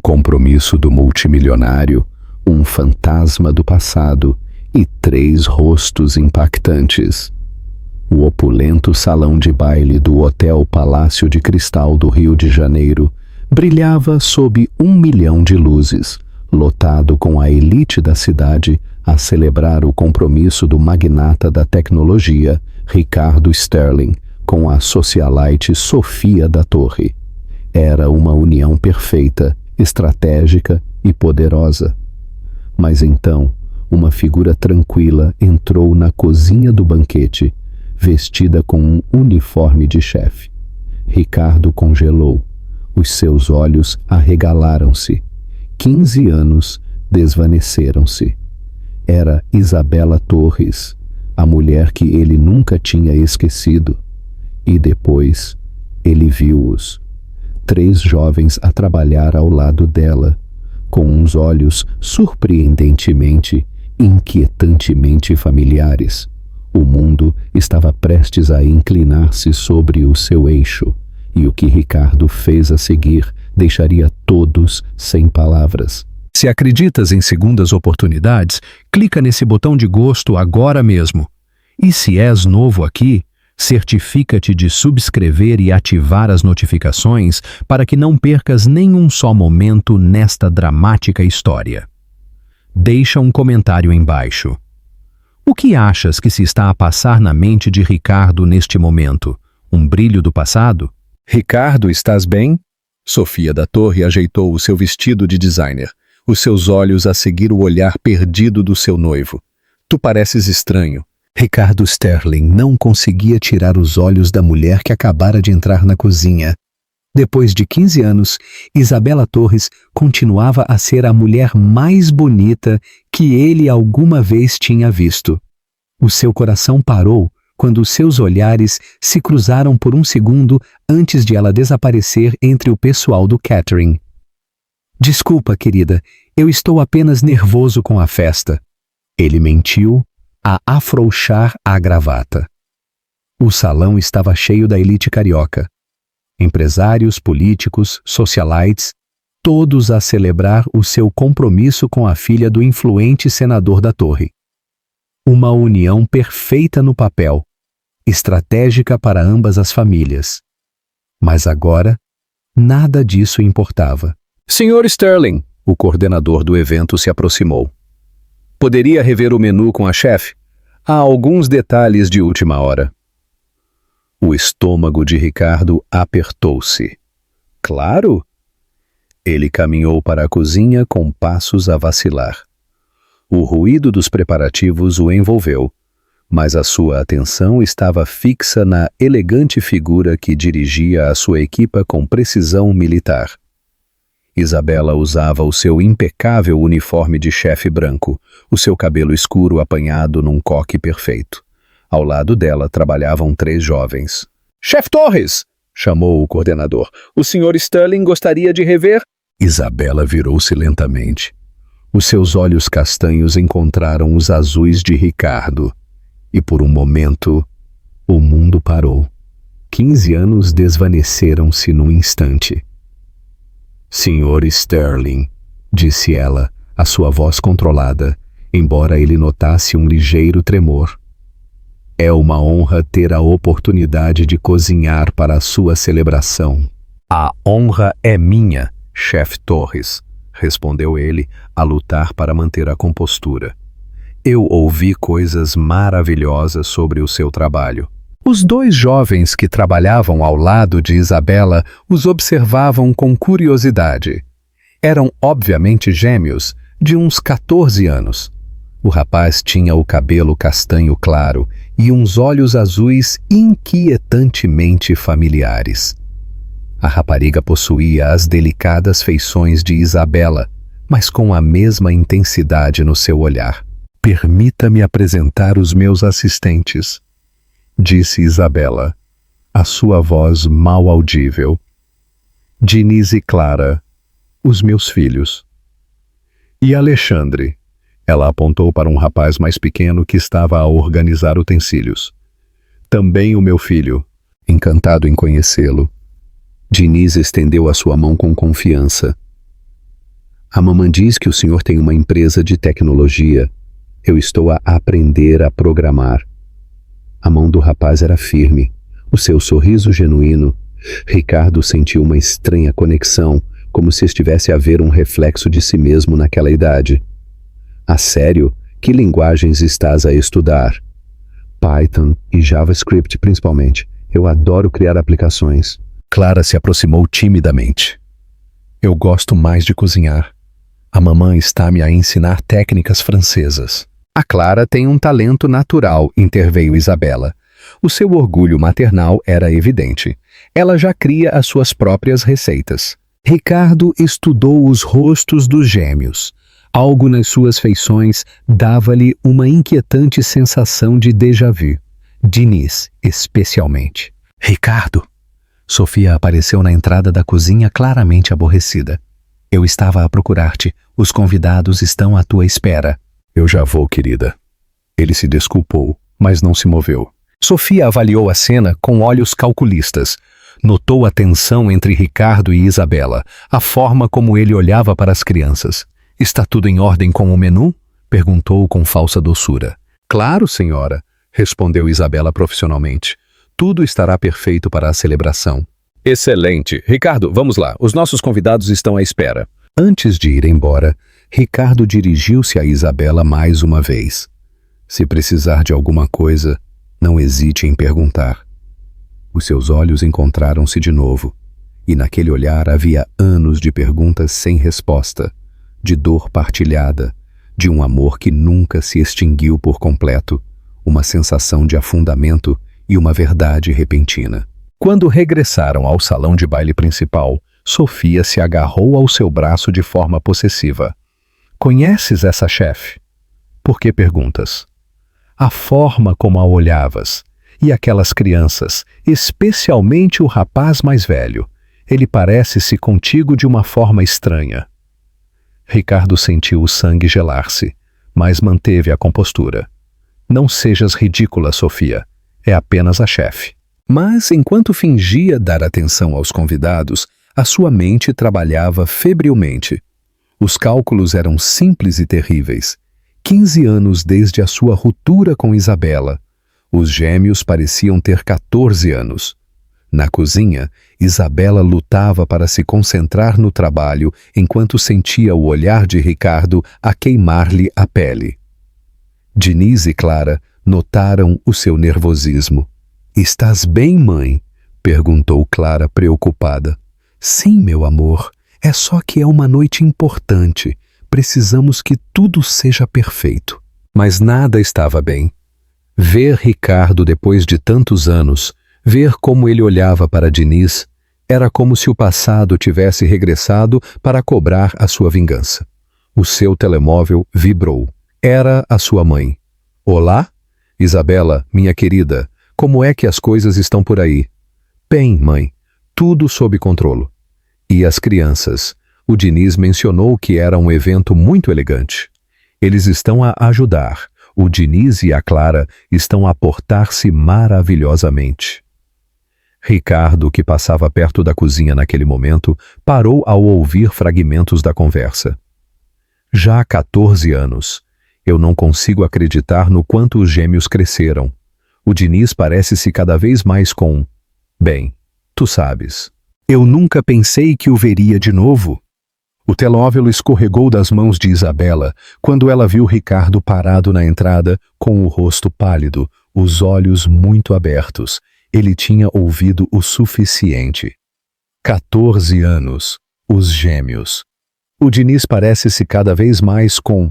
compromisso do multimilionário, um fantasma do passado e 3 rostos impactantes. O opulento salão de baile do Hotel Palácio de Cristal do Rio de Janeiro brilhava sob 1 milhão de luzes, lotado com a elite da cidade a celebrar o compromisso do magnata da tecnologia, Ricardo Sterling, com a socialite Sofia da Torre. Era uma união perfeita, estratégica e poderosa. Mas então, uma figura tranquila entrou na cozinha do banquete, vestida com um uniforme de chefe. Ricardo congelou. Os seus olhos arregalaram-se. 15 anos desvaneceram-se. Era Isabela Torres, a mulher que ele nunca tinha esquecido. E depois, ele viu-os. 3 jovens a trabalhar ao lado dela, com uns olhos surpreendentemente, inquietantemente familiares. O mundo estava prestes a inclinar-se sobre o seu eixo, e o que Ricardo fez a seguir deixaria todos sem palavras. Se acreditas em segundas oportunidades, clica nesse botão de gosto agora mesmo. E se és novo aqui, certifica-te de subscrever e ativar as notificações para que não percas nenhum só momento nesta dramática história. Deixa um comentário embaixo. O que achas que se está a passar na mente de Ricardo neste momento? Um brilho do passado? Ricardo, estás bem? Sofia da Torre ajeitou o seu vestido de designer, os seus olhos a seguir o olhar perdido do seu noivo. Tu pareces estranho. Ricardo Sterling não conseguia tirar os olhos da mulher que acabara de entrar na cozinha. Depois de 15 anos, Isabela Torres continuava a ser a mulher mais bonita que ele alguma vez tinha visto. O seu coração parou quando os seus olhares se cruzaram por um segundo antes de ela desaparecer entre o pessoal do catering. Desculpa, querida, eu estou apenas nervoso com a festa. Ele mentiu a afrouxar a gravata. O salão estava cheio da elite carioca. Empresários, políticos, socialites, todos a celebrar o seu compromisso com a filha do influente senador da Torre. Uma união perfeita no papel, estratégica para ambas as famílias. Mas agora, nada disso importava. Sr. Sterling, o coordenador do evento se aproximou. Poderia rever o menu com a chefe? Há alguns detalhes de última hora. O estômago de Ricardo apertou-se. Claro! Ele caminhou para a cozinha com passos a vacilar. O ruído dos preparativos o envolveu, mas a sua atenção estava fixa na elegante figura que dirigia a sua equipa com precisão militar. Isabela usava o seu impecável uniforme de chefe branco, o seu cabelo escuro apanhado num coque perfeito. Ao lado dela trabalhavam 3 jovens. Chefe Torres! Chamou o coordenador. O Sr. Sterling gostaria de rever? Isabela virou-se lentamente. Os seus olhos castanhos encontraram os azuis de Ricardo. E por um momento, o mundo parou. 15 anos desvaneceram-se num instante. Sr. Sterling, disse ela, a sua voz controlada, embora ele notasse um ligeiro tremor. É uma honra ter a oportunidade de cozinhar para a sua celebração. A honra é minha, chefe Torres, respondeu ele, a lutar para manter a compostura. Eu ouvi coisas maravilhosas sobre o seu trabalho. Os 2 jovens que trabalhavam ao lado de Isabela os observavam com curiosidade. Eram obviamente gêmeos, de uns 14 anos. O rapaz tinha o cabelo castanho claro e uns olhos azuis inquietantemente familiares. A rapariga possuía as delicadas feições de Isabela, mas com a mesma intensidade no seu olhar. Permita-me apresentar os meus assistentes, disse Isabela, a sua voz mal audível. Diniz e Clara, os meus filhos. E Alexandre, ela apontou para um rapaz mais pequeno que estava a organizar utensílios. Também o meu filho, encantado em conhecê-lo. Diniz estendeu a sua mão com confiança. A mamãe diz que o senhor tem uma empresa de tecnologia. Eu estou a aprender a programar. A mão do rapaz era firme, o seu sorriso genuíno. Ricardo sentiu uma estranha conexão, como se estivesse a ver um reflexo de si mesmo naquela idade. A sério? Que linguagens estás a estudar? Python e JavaScript principalmente. Eu adoro criar aplicações. Clara se aproximou timidamente. Eu gosto mais de cozinhar. A mamãe está-me a ensinar técnicas francesas. A Clara tem um talento natural, interveio Isabela. O seu orgulho maternal era evidente. Ela já cria as suas próprias receitas. Ricardo estudou os rostos dos gêmeos. Algo nas suas feições dava-lhe uma inquietante sensação de déjà vu. Diniz, especialmente. Ricardo! Sofia apareceu na entrada da cozinha claramente aborrecida. Eu estava a procurar-te. Os convidados estão à tua espera. Eu já vou, querida. Ele se desculpou, mas não se moveu. Sofia avaliou a cena com olhos calculistas. Notou a tensão entre Ricardo e Isabela, a forma como ele olhava para as crianças. Está tudo em ordem com o menu? Perguntou com falsa doçura. Claro, senhora, respondeu Isabela profissionalmente. Tudo estará perfeito para a celebração. Excelente. Ricardo, vamos lá. Os nossos convidados estão à espera. Antes de ir embora, Ricardo dirigiu-se a Isabela mais uma vez. Se precisar de alguma coisa, não hesite em perguntar. Os seus olhos encontraram-se de novo, e naquele olhar havia anos de perguntas sem resposta, de dor partilhada, de um amor que nunca se extinguiu por completo, uma sensação de afundamento e uma verdade repentina. Quando regressaram ao salão de baile principal, Sofia se agarrou ao seu braço de forma possessiva. Conheces essa chefe? Por que perguntas? A forma como a olhavas, e aquelas crianças, especialmente o rapaz mais velho, ele parece-se contigo de uma forma estranha. Ricardo sentiu o sangue gelar-se, mas manteve a compostura. Não sejas ridícula, Sofia. É apenas a chefe. Mas, enquanto fingia dar atenção aos convidados, a sua mente trabalhava febrilmente. Os cálculos eram simples e terríveis. 15 anos desde a sua ruptura com Isabela. Os gêmeos pareciam ter 14 anos. Na cozinha, Isabela lutava para se concentrar no trabalho enquanto sentia o olhar de Ricardo a queimar-lhe a pele. Diniz e Clara notaram o seu nervosismo. Estás bem, mãe? Perguntou Clara preocupada. Sim, meu amor. É só que é uma noite importante. Precisamos que tudo seja perfeito. Mas nada estava bem. Ver Ricardo depois de tantos anos, ver como ele olhava para Diniz, era como se o passado tivesse regressado para cobrar a sua vingança. O seu telemóvel vibrou. Era a sua mãe. Olá? Isabela, minha querida, como é que as coisas estão por aí? Bem, mãe, tudo sob controle. E as crianças? O Diniz mencionou que era um evento muito elegante. Eles estão a ajudar. O Diniz e a Clara estão a portar-se maravilhosamente. Ricardo, que passava perto da cozinha naquele momento, parou ao ouvir fragmentos da conversa. Já há 14 anos. Eu não consigo acreditar no quanto os gêmeos cresceram. O Diniz parece-se cada vez mais com... Bem, tu sabes. Eu nunca pensei que o veria de novo. O telemóvel escorregou das mãos de Isabela quando ela viu Ricardo parado na entrada com o rosto pálido, os olhos muito abertos. Ele tinha ouvido o suficiente. 14 anos. Os gêmeos. O Diniz parece-se cada vez mais com...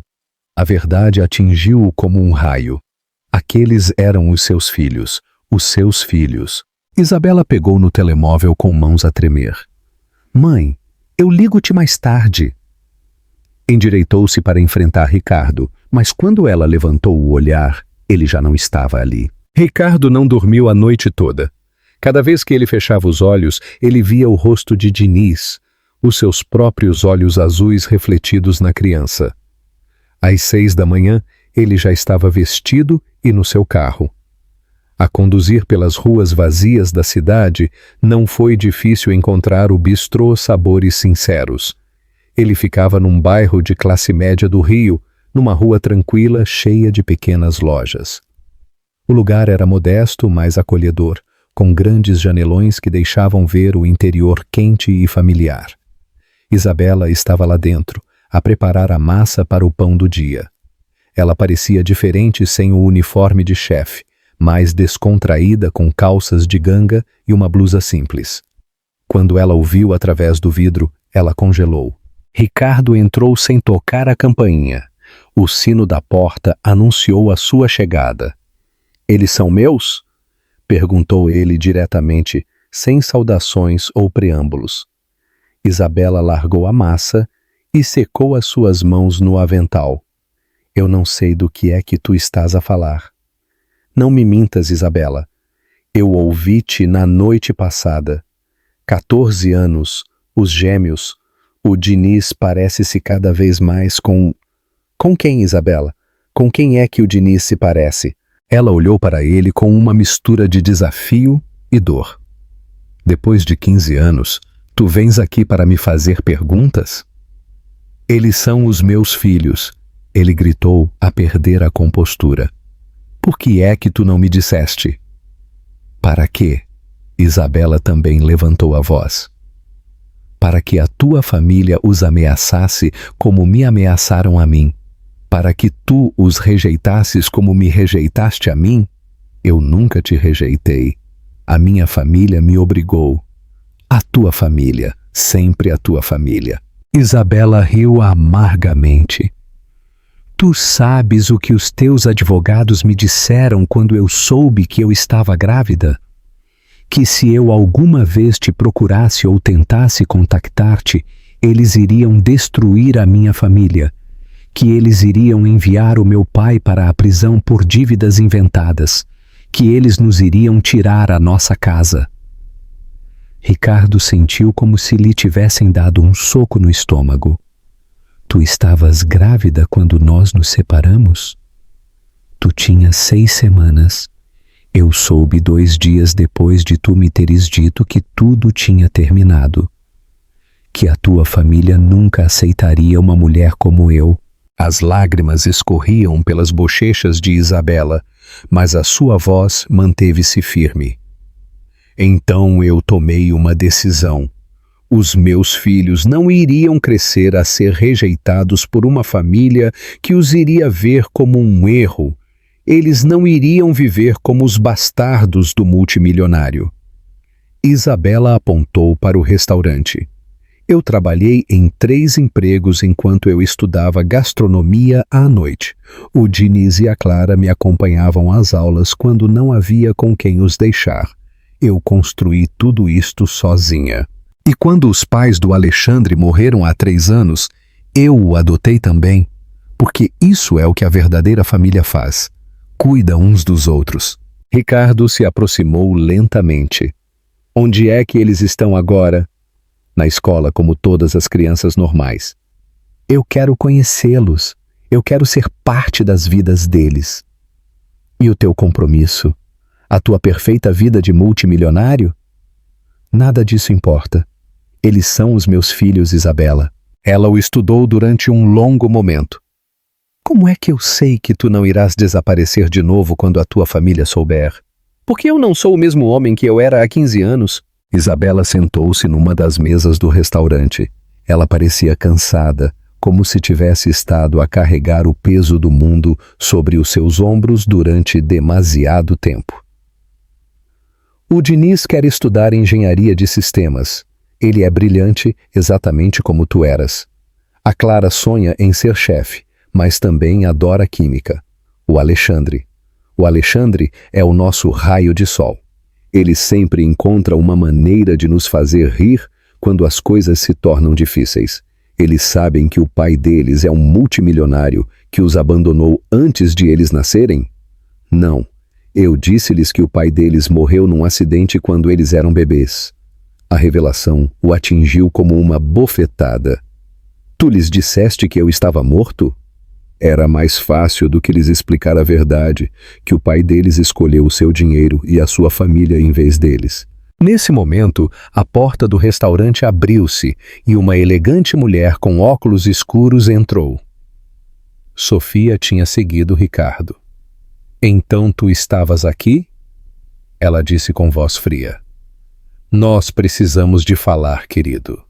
A verdade atingiu-o como um raio. Aqueles eram os seus filhos, os seus filhos. Isabela pegou no telemóvel com mãos a tremer. Mãe, eu ligo-te mais tarde. Endireitou-se para enfrentar Ricardo, mas quando ela levantou o olhar, ele já não estava ali. Ricardo não dormiu a noite toda. Cada vez que ele fechava os olhos, ele via o rosto de Diniz, os seus próprios olhos azuis refletidos na criança. Às 6 da manhã, ele já estava vestido e no seu carro. A conduzir pelas ruas vazias da cidade, não foi difícil encontrar o bistrô Sabores Sinceros. Ele ficava num bairro de classe média do Rio, numa rua tranquila, cheia de pequenas lojas. O lugar era modesto, mas acolhedor, com grandes janelões que deixavam ver o interior quente e familiar. Isabela estava lá dentro, a preparar a massa para o pão do dia. Ela parecia diferente sem o uniforme de chefe, mais descontraída com calças de ganga e uma blusa simples. Quando ela o viu através do vidro, ela congelou. Ricardo entrou sem tocar a campainha. O sino da porta anunciou a sua chegada. "Eles são meus?" perguntou ele diretamente, sem saudações ou preâmbulos. Isabela largou a massa e secou as suas mãos no avental. "Eu não sei do que é que tu estás a falar." "Não me mintas, Isabela. Eu ouvi-te na noite passada. 14 anos, os gêmeos. O Diniz parece-se cada vez mais com... Com quem, Isabela? Com quem é que o Diniz se parece?" Ela olhou para ele com uma mistura de desafio e dor. "Depois de 15 anos, tu vens aqui para me fazer perguntas?" "Eles são os meus filhos," ele gritou a perder a compostura. "Por que é que tu não me disseste?" "Para quê?" Isabela também levantou a voz. "Para que a tua família os ameaçasse como me ameaçaram a mim. Para que tu os rejeitasses como me rejeitaste a mim. Eu nunca te rejeitei. A minha família me obrigou. A tua família, sempre a tua família." Isabela riu amargamente. "Tu sabes o que os teus advogados me disseram quando eu soube que eu estava grávida? Que se eu alguma vez te procurasse ou tentasse contactar-te, eles iriam destruir a minha família. Que eles iriam enviar o meu pai para a prisão por dívidas inventadas. Que eles nos iriam tirar a nossa casa." Ricardo sentiu como se lhe tivessem dado um soco no estômago. "Tu estavas grávida quando nós nos separamos? Tu tinhas 6 semanas. Eu soube 2 dias depois de tu me teres dito que tudo tinha terminado. Que a tua família nunca aceitaria uma mulher como eu." As lágrimas escorriam pelas bochechas de Isabela, mas a sua voz manteve-se firme. "Então eu tomei uma decisão. Os meus filhos não iriam crescer a ser rejeitados por uma família que os iria ver como um erro. Eles não iriam viver como os bastardos do multimilionário." Isabela apontou para o restaurante. "Eu trabalhei em 3 empregos enquanto eu estudava gastronomia à noite. O Diniz e a Clara me acompanhavam às aulas quando não havia com quem os deixar. Eu construí tudo isto sozinha. E quando os pais do Alexandre morreram há 3 anos, eu o adotei também, porque isso é o que a verdadeira família faz. Cuida uns dos outros." Ricardo se aproximou lentamente. "Onde é que eles estão agora?" "Na escola, como todas as crianças normais." "Eu quero conhecê-los. Eu quero ser parte das vidas deles." "E o teu compromisso? A tua perfeita vida de multimilionário?" "Nada disso importa. Eles são os meus filhos, Isabela." Ela o estudou durante um longo momento. "Como é que eu sei que tu não irás desaparecer de novo quando a tua família souber? Porque eu não sou o mesmo homem que eu era há 15 anos. Isabela sentou-se numa das mesas do restaurante. Ela parecia cansada, como se tivesse estado a carregar o peso do mundo sobre os seus ombros durante demasiado tempo. "O Diniz quer estudar engenharia de sistemas. Ele é brilhante, exatamente como tu eras. A Clara sonha em ser chefe, mas também adora química. O Alexandre é o nosso raio de sol. Ele sempre encontra uma maneira de nos fazer rir quando as coisas se tornam difíceis. Eles sabem que o pai deles é um multimilionário que os abandonou antes de eles nascerem? Não. Eu disse-lhes que o pai deles morreu num acidente quando eles eram bebês. A revelação o atingiu como uma bofetada. Tu lhes disseste que eu estava morto? Era mais fácil do que lhes explicar a verdade, que o pai deles escolheu o seu dinheiro e a sua família em vez deles. Nesse momento, a porta do restaurante abriu-se e uma elegante mulher com óculos escuros entrou. Sofia tinha seguido Ricardo. "Então tu estavas aqui?" Ela disse com voz fria. "Nós precisamos de falar, querido."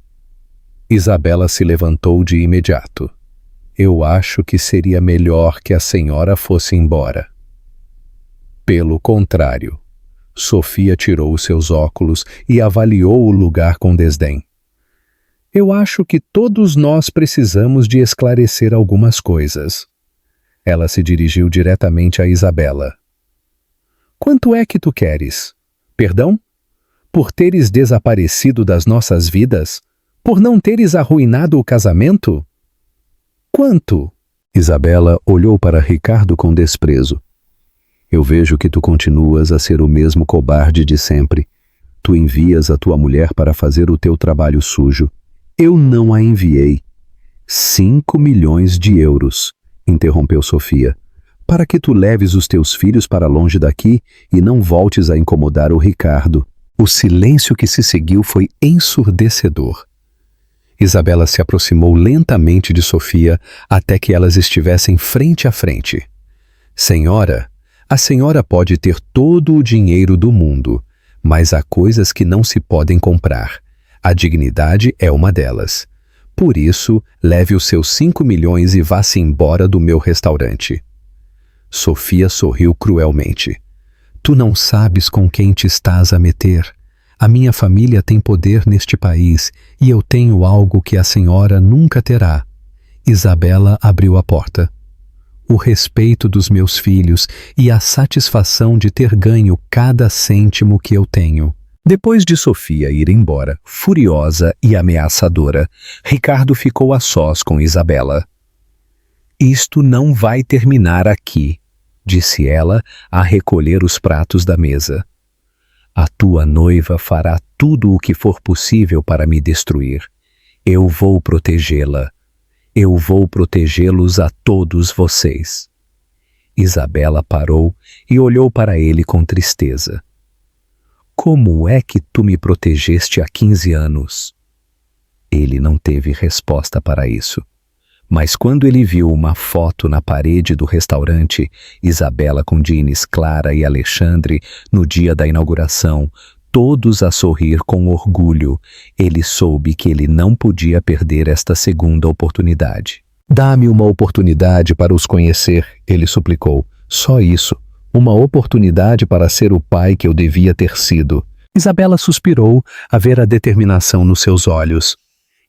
Isabela se levantou de imediato. "Eu acho que seria melhor que a senhora fosse embora." Pelo contrário, Sofia tirou os seus óculos e avaliou o lugar com desdém. "Eu acho que todos nós precisamos de esclarecer algumas coisas." Ela se dirigiu diretamente a Isabela. "Quanto é que tu queres? Perdão? Por teres desaparecido das nossas vidas? Por não teres arruinado o casamento? Quanto?" Isabela olhou para Ricardo com desprezo. "Eu vejo que tu continuas a ser o mesmo cobarde de sempre. Tu envias a tua mulher para fazer o teu trabalho sujo. Eu não a enviei." 5 milhões de euros, interrompeu Sofia, "para que tu leves os teus filhos para longe daqui e não voltes a incomodar o Ricardo." O silêncio que se seguiu foi ensurdecedor. Isabela se aproximou lentamente de Sofia até que elas estivessem frente a frente. "Senhora, a senhora pode ter todo o dinheiro do mundo, mas há coisas que não se podem comprar. A dignidade é uma delas. Por isso, leve os seus 5 milhões e vá-se embora do meu restaurante." Sofia sorriu cruelmente. "Tu não sabes com quem te estás a meter. A minha família tem poder neste país e eu tenho algo que a senhora nunca terá." Isabela abriu a porta. "O respeito dos meus filhos e a satisfação de ter ganho cada cêntimo que eu tenho." Depois de Sofia ir embora, furiosa e ameaçadora, Ricardo ficou a sós com Isabela. "Isto não vai terminar aqui", disse ela a recolher os pratos da mesa. "A tua noiva fará tudo o que for possível para me destruir. Eu vou protegê-la. Eu vou protegê-los a todos vocês." Isabela parou e olhou para ele com tristeza. "Como é que tu me protegeste há 15 anos?" Ele não teve resposta para isso. Mas quando ele viu uma foto na parede do restaurante, Isabela com Diniz, Clara e Alexandre, no dia da inauguração, todos a sorrir com orgulho, ele soube que ele não podia perder esta segunda oportunidade. "Dá-me uma oportunidade para os conhecer", ele suplicou. "Só isso. Uma oportunidade para ser o pai que eu devia ter sido." Isabela suspirou a ver a determinação nos seus olhos.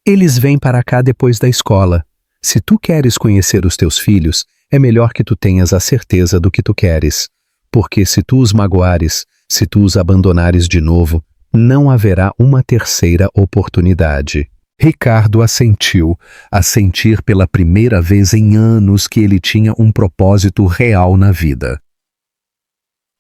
"Eles vêm para cá depois da escola. Se tu queres conhecer os teus filhos, é melhor que tu tenhas a certeza do que tu queres. Porque se tu os magoares, se tu os abandonares de novo, não haverá uma terceira oportunidade." Ricardo assentiu, a sentir pela primeira vez em anos que ele tinha um propósito real na vida.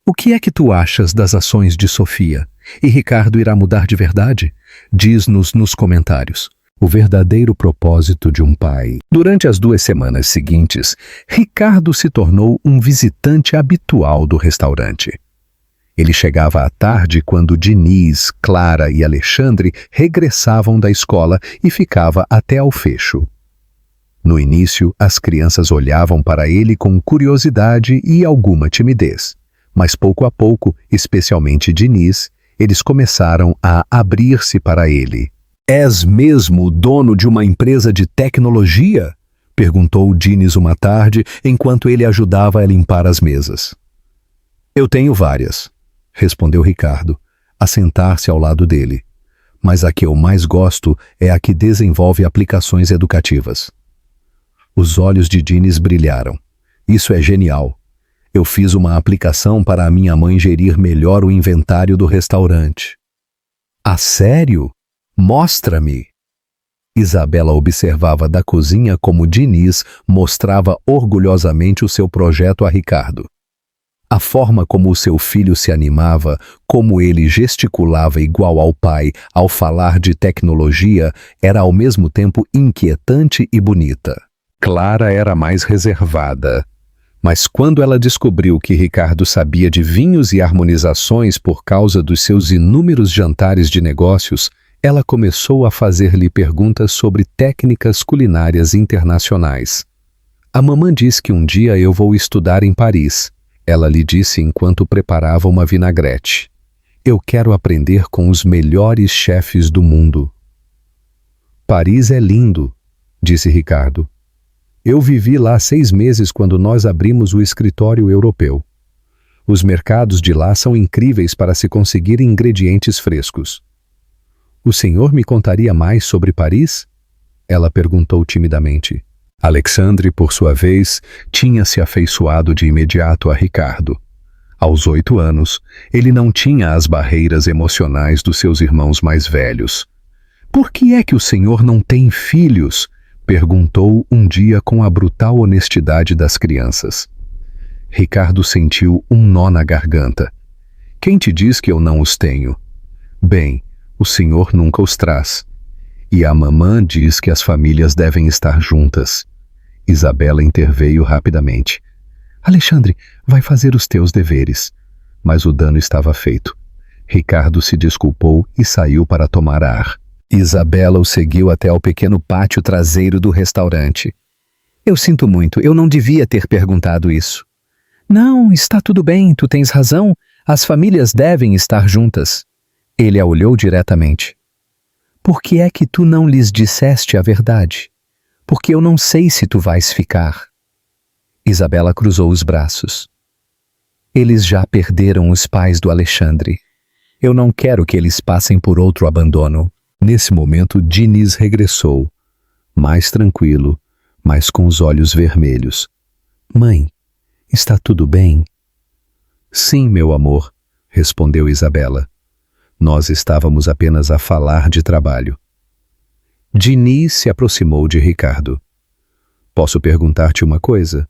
"O que é que tu achas das ações de Sofia? E Ricardo irá mudar de verdade? Diz-nos nos comentários. O verdadeiro propósito de um pai." Durante as 2 semanas seguintes, Ricardo se tornou um visitante habitual do restaurante. Ele chegava à tarde quando Diniz, Clara e Alexandre regressavam da escola e ficava até ao fecho. No início, as crianças olhavam para ele com curiosidade e alguma timidez. Mas pouco a pouco, especialmente Diniz, eles começaram a abrir-se para ele. "És mesmo o dono de uma empresa de tecnologia?" perguntou Diniz uma tarde, enquanto ele ajudava a limpar as mesas. "Eu tenho várias", respondeu Ricardo, a sentar-se ao lado dele. "Mas a que eu mais gosto é a que desenvolve aplicações educativas." Os olhos de Diniz brilharam. "Isso é genial. Eu fiz uma aplicação para a minha mãe gerir melhor o inventário do restaurante." "Ah, sério? Mostra-me." Isabela observava da cozinha como Diniz mostrava orgulhosamente o seu projeto a Ricardo. A forma como o seu filho se animava, como ele gesticulava igual ao pai ao falar de tecnologia, era ao mesmo tempo inquietante e bonita. Clara era mais reservada, Mas quando ela descobriu que Ricardo sabia de vinhos e harmonizações por causa dos seus inúmeros jantares de negócios, ela começou a fazer-lhe perguntas sobre técnicas culinárias internacionais. A mamã diz que um dia eu vou estudar em Paris. Ela lhe disse enquanto preparava uma vinagrete. Eu quero aprender com os melhores chefes do mundo. Paris é lindo, disse Ricardo. Eu vivi lá 6 meses quando nós abrimos o escritório europeu. Os mercados de lá são incríveis para se conseguir ingredientes frescos. O senhor me contaria mais sobre Paris? Ela perguntou timidamente. Alexandre, por sua vez, tinha se afeiçoado de imediato a Ricardo. Aos 8 anos, ele não tinha as barreiras emocionais dos seus irmãos mais velhos. Por que é que o senhor não tem filhos? Perguntou um dia com a brutal honestidade das crianças. Ricardo sentiu um nó na garganta. Quem te diz que eu não os tenho? Bem, o senhor nunca os traz. E a mamã diz que as famílias devem estar juntas. Isabela interveio rapidamente. Alexandre, vai fazer os teus deveres. Mas o dano estava feito. Ricardo se desculpou e saiu para tomar ar. Isabela o seguiu até ao pequeno pátio traseiro do restaurante. Eu sinto muito, eu não devia ter perguntado isso. Não, está tudo bem, tu tens razão. As famílias devem estar juntas. Ele a olhou diretamente. Por que é que tu não lhes disseste a verdade? Porque eu não sei se tu vais ficar. Isabela cruzou os braços. Eles já perderam os pais do Alexandre. Eu não quero que eles passem por outro abandono. Nesse momento, Diniz regressou, mais tranquilo, mas com os olhos vermelhos. Mãe, está tudo bem? Sim, meu amor, respondeu Isabela. Nós estávamos apenas a falar de trabalho. Diniz se aproximou de Ricardo. Posso perguntar-te uma coisa?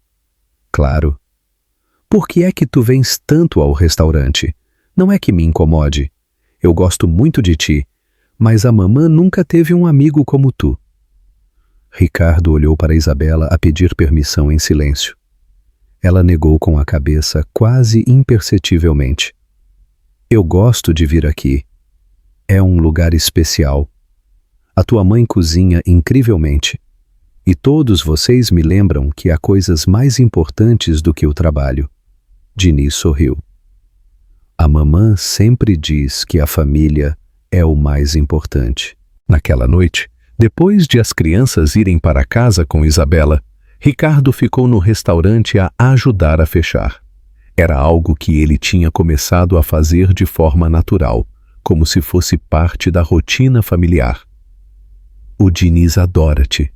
Claro. Por que é que tu vens tanto ao restaurante? Não é que me incomode. Eu gosto muito de ti, mas a mamã nunca teve um amigo como tu. Ricardo olhou para Isabela a pedir permissão em silêncio. Ela negou com a cabeça quase imperceptivelmente. Eu gosto de vir aqui. É um lugar especial. A tua mãe cozinha incrivelmente. E todos vocês me lembram que há coisas mais importantes do que o trabalho. Diniz sorriu. A mamã sempre diz que a família é o mais importante. Naquela noite, depois de as crianças irem para casa com Isabela, Ricardo ficou no restaurante a ajudar a fechar. Era algo que ele tinha começado a fazer de forma natural, como se fosse parte da rotina familiar. O Diniz adora-te,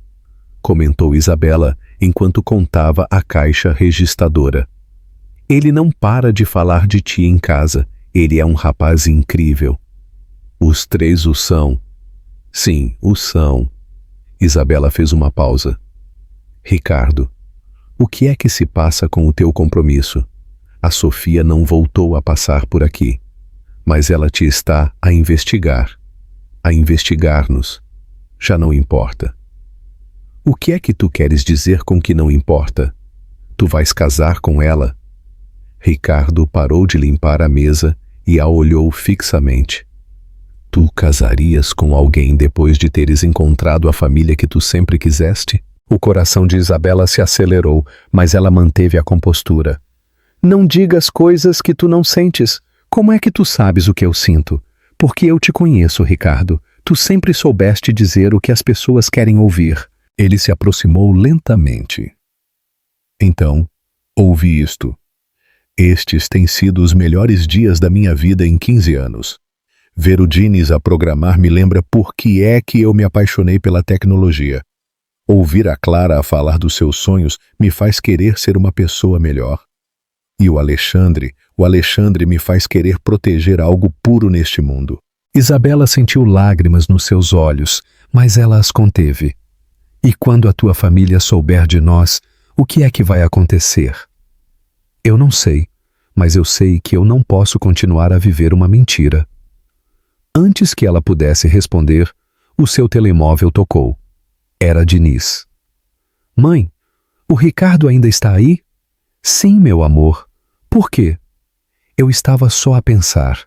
comentou Isabela enquanto contava a caixa registradora. Ele não para de falar de ti em casa. Ele é um rapaz incrível. Os 3 o são. Sim, o são. Isabela fez uma pausa. Ricardo, o que é que se passa com o teu compromisso? A Sofia não voltou a passar por aqui, mas ela te está a investigar-nos. Já não importa. O que é que tu queres dizer com que não importa? Tu vais casar com ela? Ricardo parou de limpar a mesa e a olhou fixamente. Tu casarias com alguém depois de teres encontrado a família que tu sempre quiseste? O coração de Isabela se acelerou, mas ela manteve a compostura. Não digas coisas que tu não sentes. Como é que tu sabes o que eu sinto? Porque eu te conheço, Ricardo. Tu sempre soubeste dizer o que as pessoas querem ouvir. Ele se aproximou lentamente. Então, ouvi isto. Estes têm sido os melhores dias da minha vida em 15 anos. Ver o Diniz a programar me lembra por que é que eu me apaixonei pela tecnologia. Ouvir a Clara a falar dos seus sonhos me faz querer ser uma pessoa melhor. E o Alexandre me faz querer proteger algo puro neste mundo. Isabela sentiu lágrimas nos seus olhos, mas ela as conteve. E quando a tua família souber de nós, o que é que vai acontecer? Eu não sei, mas eu sei que eu não posso continuar a viver uma mentira. Antes que ela pudesse responder, o seu telemóvel tocou. Era Diniz. Mãe, o Ricardo ainda está aí? Sim, meu amor. Por quê? Eu estava só a pensar.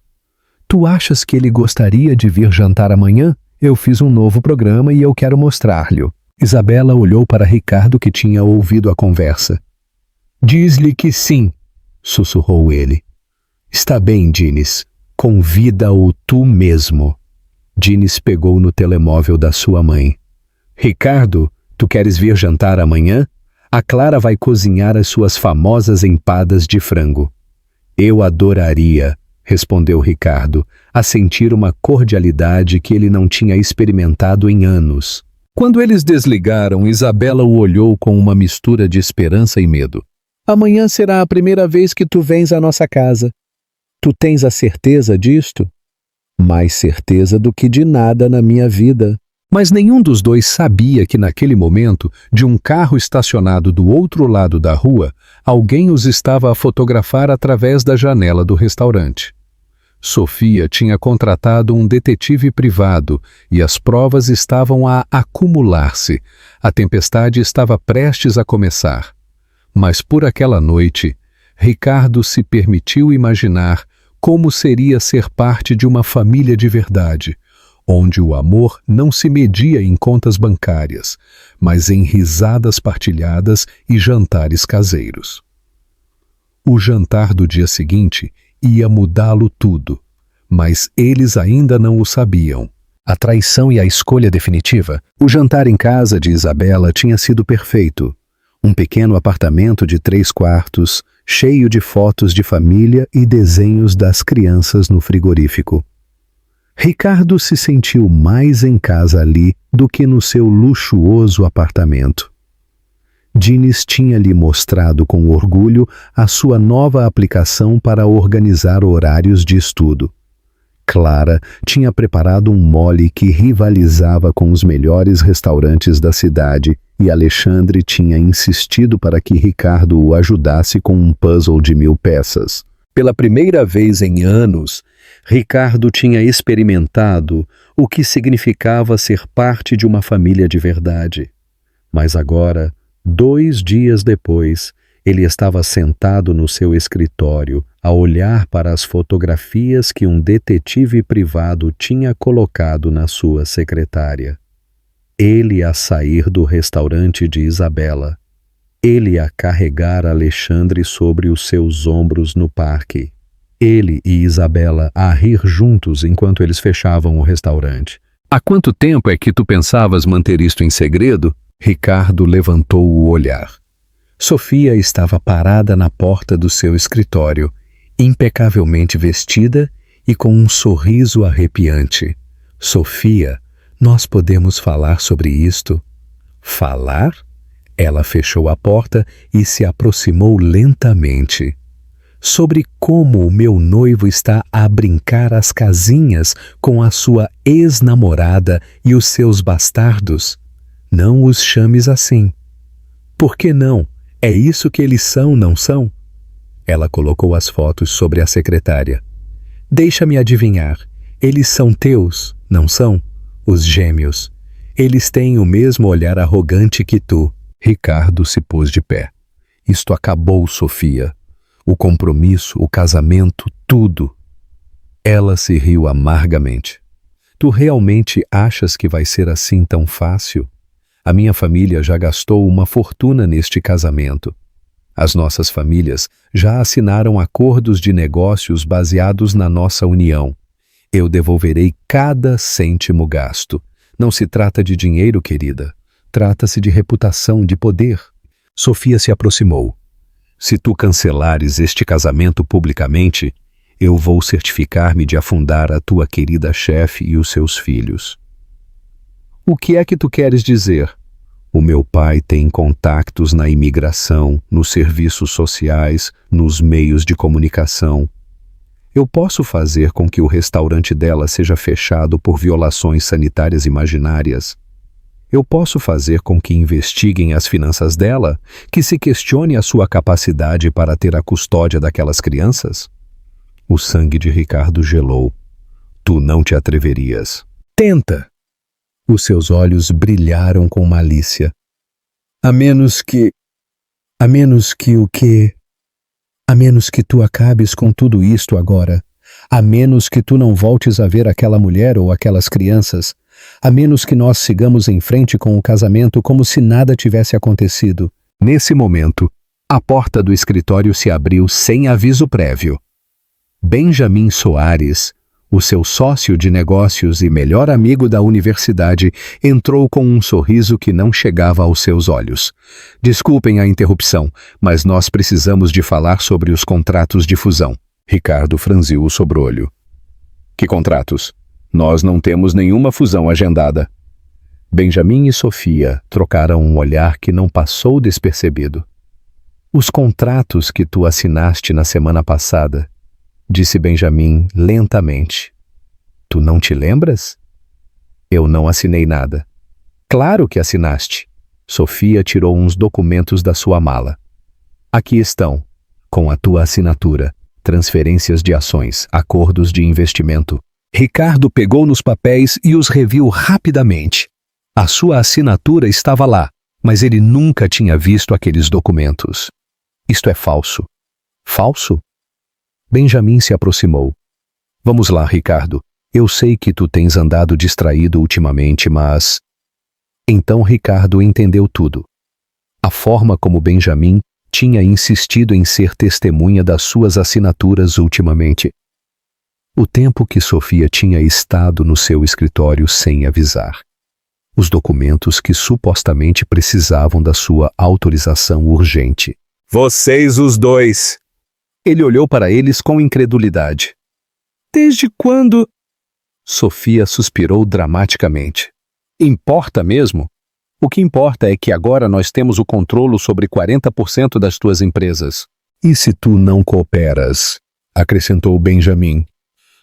Tu achas que ele gostaria de vir jantar amanhã? Eu fiz um novo programa e eu quero mostrar-lhe. Isabela olhou para Ricardo, que tinha ouvido a conversa. Diz-lhe que sim, sussurrou ele. Está bem, Dines. Convida-o tu mesmo. Dines pegou no telemóvel da sua mãe. Ricardo, tu queres vir jantar amanhã? A Clara vai cozinhar as suas famosas empadas de frango. Eu adoraria, respondeu Ricardo, a sentir uma cordialidade que ele não tinha experimentado em anos. Quando eles desligaram, Isabela o olhou com uma mistura de esperança e medo. Amanhã será a primeira vez que tu vens à nossa casa. Tu tens a certeza disto? Mais certeza do que de nada na minha vida. Mas nenhum dos dois sabia que naquele momento, de um carro estacionado do outro lado da rua, alguém os estava a fotografar através da janela do restaurante. Sofia tinha contratado um detetive privado e as provas estavam a acumular-se. A tempestade estava prestes a começar. Mas por aquela noite, Ricardo se permitiu imaginar como seria ser parte de uma família de verdade, onde o amor não se media em contas bancárias, mas em risadas partilhadas e jantares caseiros. O jantar do dia seguinte ia mudá-lo tudo, mas eles ainda não o sabiam. A traição e a escolha definitiva. O jantar em casa de Isabela tinha sido perfeito. Um pequeno apartamento de 3 quartos, cheio de fotos de família e desenhos das crianças no frigorífico. Ricardo se sentiu mais em casa ali do que no seu luxuoso apartamento. Dines tinha-lhe mostrado com orgulho a sua nova aplicação para organizar horários de estudo. Clara tinha preparado um mole que rivalizava com os melhores restaurantes da cidade e Alexandre tinha insistido para que Ricardo o ajudasse com um puzzle de 1000 peças. Pela primeira vez em anos, Ricardo tinha experimentado o que significava ser parte de uma família de verdade. Mas agora, 2 dias depois, ele estava sentado no seu escritório, a olhar para as fotografias que um detetive privado tinha colocado na sua secretária. Ele a sair do restaurante de Isabela. Ele a carregar Alexandre sobre os seus ombros no parque. Ele e Isabela a rir juntos enquanto eles fechavam o restaurante. Há quanto tempo é que tu pensavas manter isto em segredo? Ricardo levantou o olhar. Sofia estava parada na porta do seu escritório, impecavelmente vestida e com um sorriso arrepiante. Sofia, nós podemos falar sobre isto? Falar? Ela fechou a porta e se aproximou lentamente. Sobre como o meu noivo está a brincar às casinhas com a sua ex-namorada e os seus bastardos. Não os chames assim. Por que não? É isso que eles são, não são? Ela colocou as fotos sobre a secretária. Deixa-me adivinhar. Eles são teus, não são? Os gêmeos. Eles têm o mesmo olhar arrogante que tu. Ricardo se pôs de pé. Isto acabou, Sofia. O compromisso, o casamento, tudo. Ela se riu amargamente. Tu realmente achas que vai ser assim tão fácil? A minha família já gastou uma fortuna neste casamento. As nossas famílias já assinaram acordos de negócios baseados na nossa união. Eu devolverei cada cêntimo gasto. Não se trata de dinheiro, querida. Trata-se de reputação, de poder. Sofia se aproximou. Se tu cancelares este casamento publicamente, eu vou certificar-me de afundar a tua querida chefe e os seus filhos. O que é que tu queres dizer? O meu pai tem contactos na imigração, nos serviços sociais, nos meios de comunicação. Eu posso fazer com que o restaurante dela seja fechado por violações sanitárias imaginárias. Eu posso fazer com que investiguem as finanças dela, que se questione a sua capacidade para ter a custódia daquelas crianças? O sangue de Ricardo gelou. Tu não te atreverias. Tenta! Os seus olhos brilharam com malícia. A menos que o quê? A menos que tu acabes com tudo isto agora. A menos que tu não voltes a ver aquela mulher ou aquelas crianças. A menos que nós sigamos em frente com o casamento como se nada tivesse acontecido. Nesse momento, a porta do escritório se abriu sem aviso prévio. Benjamin Soares, o seu sócio de negócios e melhor amigo da universidade, entrou com um sorriso que não chegava aos seus olhos. Desculpem a interrupção, mas nós precisamos de falar sobre os contratos de fusão. Ricardo franziu o sobrolho. Que contratos? Nós não temos nenhuma fusão agendada. Benjamin e Sofia trocaram um olhar que não passou despercebido. Os contratos que tu assinaste na semana passada, disse Benjamin lentamente. Tu não te lembras? Eu não assinei nada. Claro que assinaste. Sofia tirou uns documentos da sua mala. Aqui estão, com a tua assinatura, transferências de ações, acordos de investimento. Ricardo pegou nos papéis e os reviu rapidamente. A sua assinatura estava lá, mas ele nunca tinha visto aqueles documentos. Isto é falso. Falso? Benjamin se aproximou. Vamos lá, Ricardo. Eu sei que tu tens andado distraído ultimamente, mas... Então Ricardo entendeu tudo. A forma como Benjamin tinha insistido em ser testemunha das suas assinaturas ultimamente. O tempo que Sofia tinha estado no seu escritório sem avisar. Os documentos que supostamente precisavam da sua autorização urgente. Vocês os dois! Ele olhou para eles com incredulidade. Desde quando? Sofia suspirou dramaticamente. Importa mesmo? O que importa é que agora nós temos o controle sobre 40% das tuas empresas. E se tu não cooperas? Acrescentou Benjamin.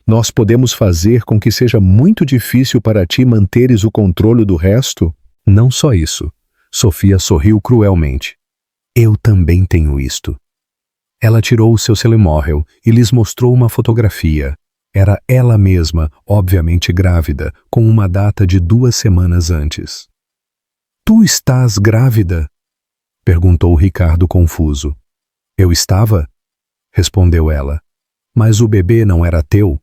Nós podemos fazer com que seja muito difícil para ti manteres o controle do resto? Não só isso. Sofia sorriu cruelmente. Eu também tenho isto. Ela tirou o seu telemóvel e lhes mostrou uma fotografia. Era ela mesma, obviamente grávida, com uma data de 2 semanas antes. Tu estás grávida? Perguntou Ricardo confuso. Eu estava? Respondeu ela. Mas o bebê não era teu?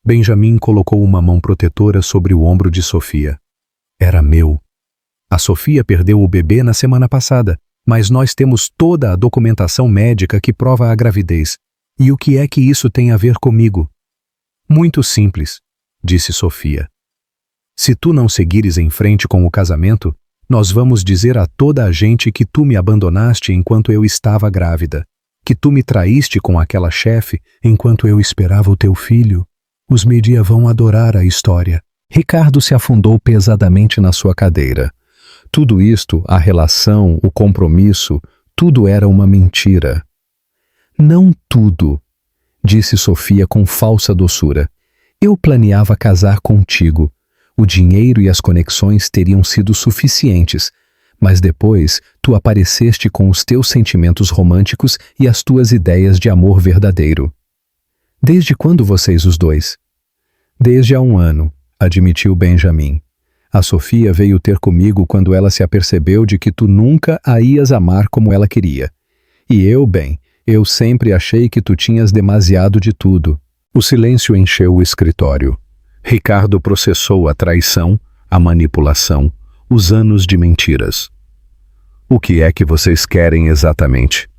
Benjamin colocou uma mão protetora sobre o ombro de Sofia. Era meu. A Sofia perdeu o bebê na semana passada, mas nós temos toda a documentação médica que prova a gravidez. E o que é que isso tem a ver comigo? Muito simples, disse Sofia. Se tu não seguires em frente com o casamento, nós vamos dizer a toda a gente que tu me abandonaste enquanto eu estava grávida, que tu me traíste com aquela chefe enquanto eu esperava o teu filho. Os mídia vão adorar a história. Ricardo se afundou pesadamente na sua cadeira. Tudo isto, a relação, o compromisso, tudo era uma mentira. Não tudo, disse Sofia com falsa doçura. Eu planeava casar contigo. O dinheiro e as conexões teriam sido suficientes, mas depois tu apareceste com os teus sentimentos românticos e as tuas ideias de amor verdadeiro. Desde quando vocês os dois? Desde há 1 ano, admitiu Benjamin. A Sofia veio ter comigo quando ela se apercebeu de que tu nunca a ias amar como ela queria. E eu sempre achei que tu tinhas demasiado de tudo. O silêncio encheu o escritório. Ricardo processou a traição, a manipulação, os anos de mentiras. O que é que vocês querem exatamente?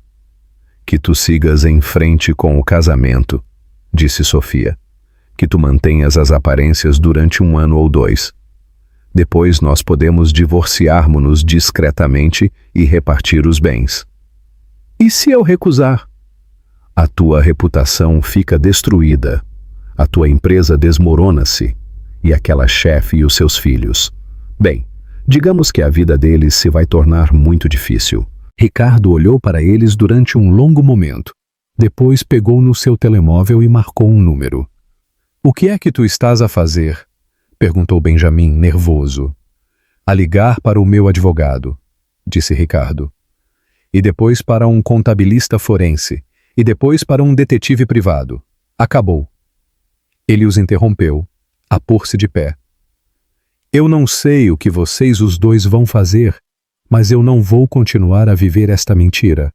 Que tu sigas em frente com o casamento, disse Sofia. Que tu mantenhas as aparências durante 1 ano ou 2. Depois nós podemos divorciarmos-nos discretamente e repartir os bens. E se eu recusar? A tua reputação fica destruída. A tua empresa desmorona-se. E aquela chefe e os seus filhos. Bem, digamos que a vida deles se vai tornar muito difícil. Ricardo olhou para eles durante um longo momento. Depois pegou no seu telemóvel e marcou um número. O que é que tu estás a fazer? Perguntou Benjamin, nervoso. A ligar para o meu advogado, disse Ricardo. E depois para um contabilista forense. E depois para um detetive privado. Acabou. Ele os interrompeu, a pôr-se de pé. Eu não sei o que vocês os dois vão fazer, mas eu não vou continuar a viver esta mentira.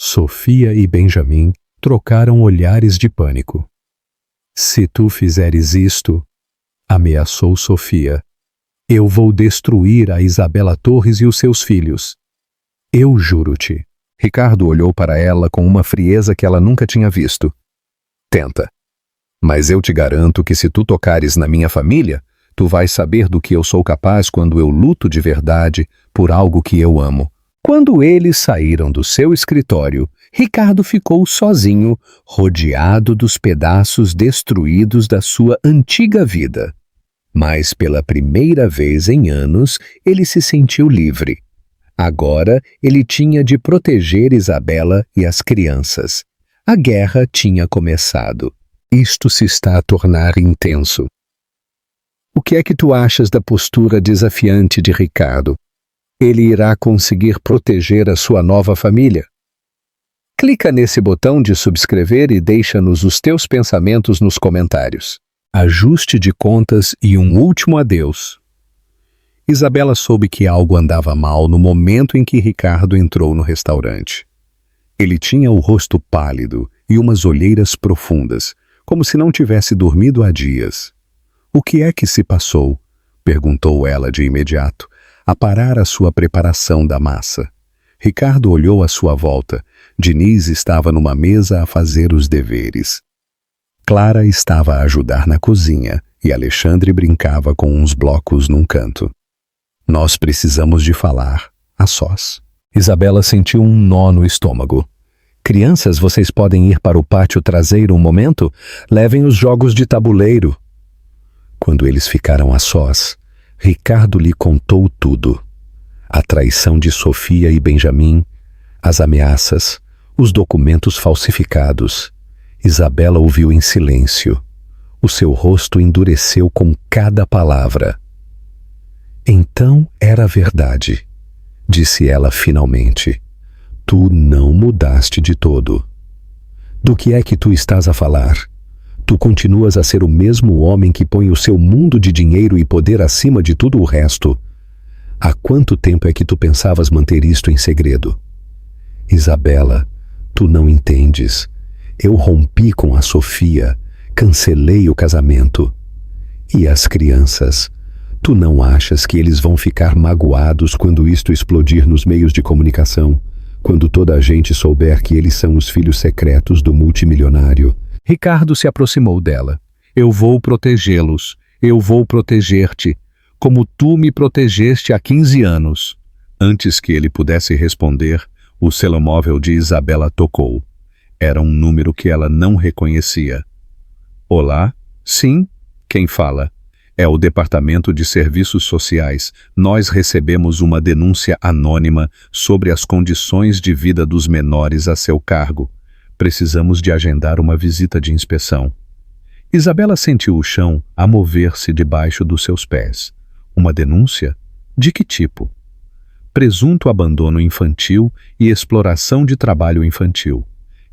Sofia e Benjamin trocaram olhares de pânico. Se tu fizeres isto, ameaçou Sofia, eu vou destruir a Isabela Torres e os seus filhos. Eu juro-te. Ricardo olhou para ela com uma frieza que ela nunca tinha visto. Tenta. Mas eu te garanto que se tu tocares na minha família, tu vais saber do que eu sou capaz quando eu luto de verdade por algo que eu amo. Quando eles saíram do seu escritório, Ricardo ficou sozinho, rodeado dos pedaços destruídos da sua antiga vida. Mas pela primeira vez em anos, ele se sentiu livre. Agora, ele tinha de proteger Isabela e as crianças. A guerra tinha começado. Isto se está a tornar intenso. O que é que tu achas da postura desafiante de Ricardo? Ele irá conseguir proteger a sua nova família? Clica nesse botão de subscrever e deixa-nos os teus pensamentos nos comentários. Ajuste de contas e um último adeus. Isabela soube que algo andava mal no momento em que Ricardo entrou no restaurante. Ele tinha o rosto pálido e umas olheiras profundas, como se não tivesse dormido há dias. O que é que se passou? Perguntou ela de imediato, a parar a sua preparação da massa. Ricardo olhou à sua volta. Diniz estava numa mesa a fazer os deveres. Clara estava a ajudar na cozinha e Alexandre brincava com uns blocos num canto. Nós precisamos de falar, a sós. Isabela sentiu um nó no estômago. Crianças, vocês podem ir para o pátio traseiro um momento? Levem os jogos de tabuleiro. Quando eles ficaram a sós, Ricardo lhe contou tudo. A traição de Sofia e Benjamin, as ameaças, os documentos falsificados. Isabela ouviu em silêncio. O seu rosto endureceu com cada palavra. Então era verdade, disse ela finalmente. Tu não mudaste de todo. Do que é que tu estás a falar? Tu continuas a ser o mesmo homem que põe o seu mundo de dinheiro e poder acima de tudo o resto. Há quanto tempo é que tu pensavas manter isto em segredo? Isabela, tu não entendes. Eu rompi com a Sofia, cancelei o casamento. E as crianças? Tu não achas que eles vão ficar magoados quando isto explodir nos meios de comunicação? Quando toda a gente souber que eles são os filhos secretos do multimilionário? Ricardo se aproximou dela. Eu vou protegê-los. Eu vou proteger-te, como tu me protegeste há 15 anos. Antes que ele pudesse responder, o telemóvel de Isabela tocou. Era um número que ela não reconhecia. Olá? Sim? Quem fala? É o Departamento de Serviços Sociais. Nós recebemos uma denúncia anônima sobre as condições de vida dos menores a seu cargo. Precisamos de agendar uma visita de inspeção. Isabela sentiu o chão a mover-se debaixo dos seus pés. Uma denúncia? De que tipo? Presunto abandono infantil e exploração de trabalho infantil.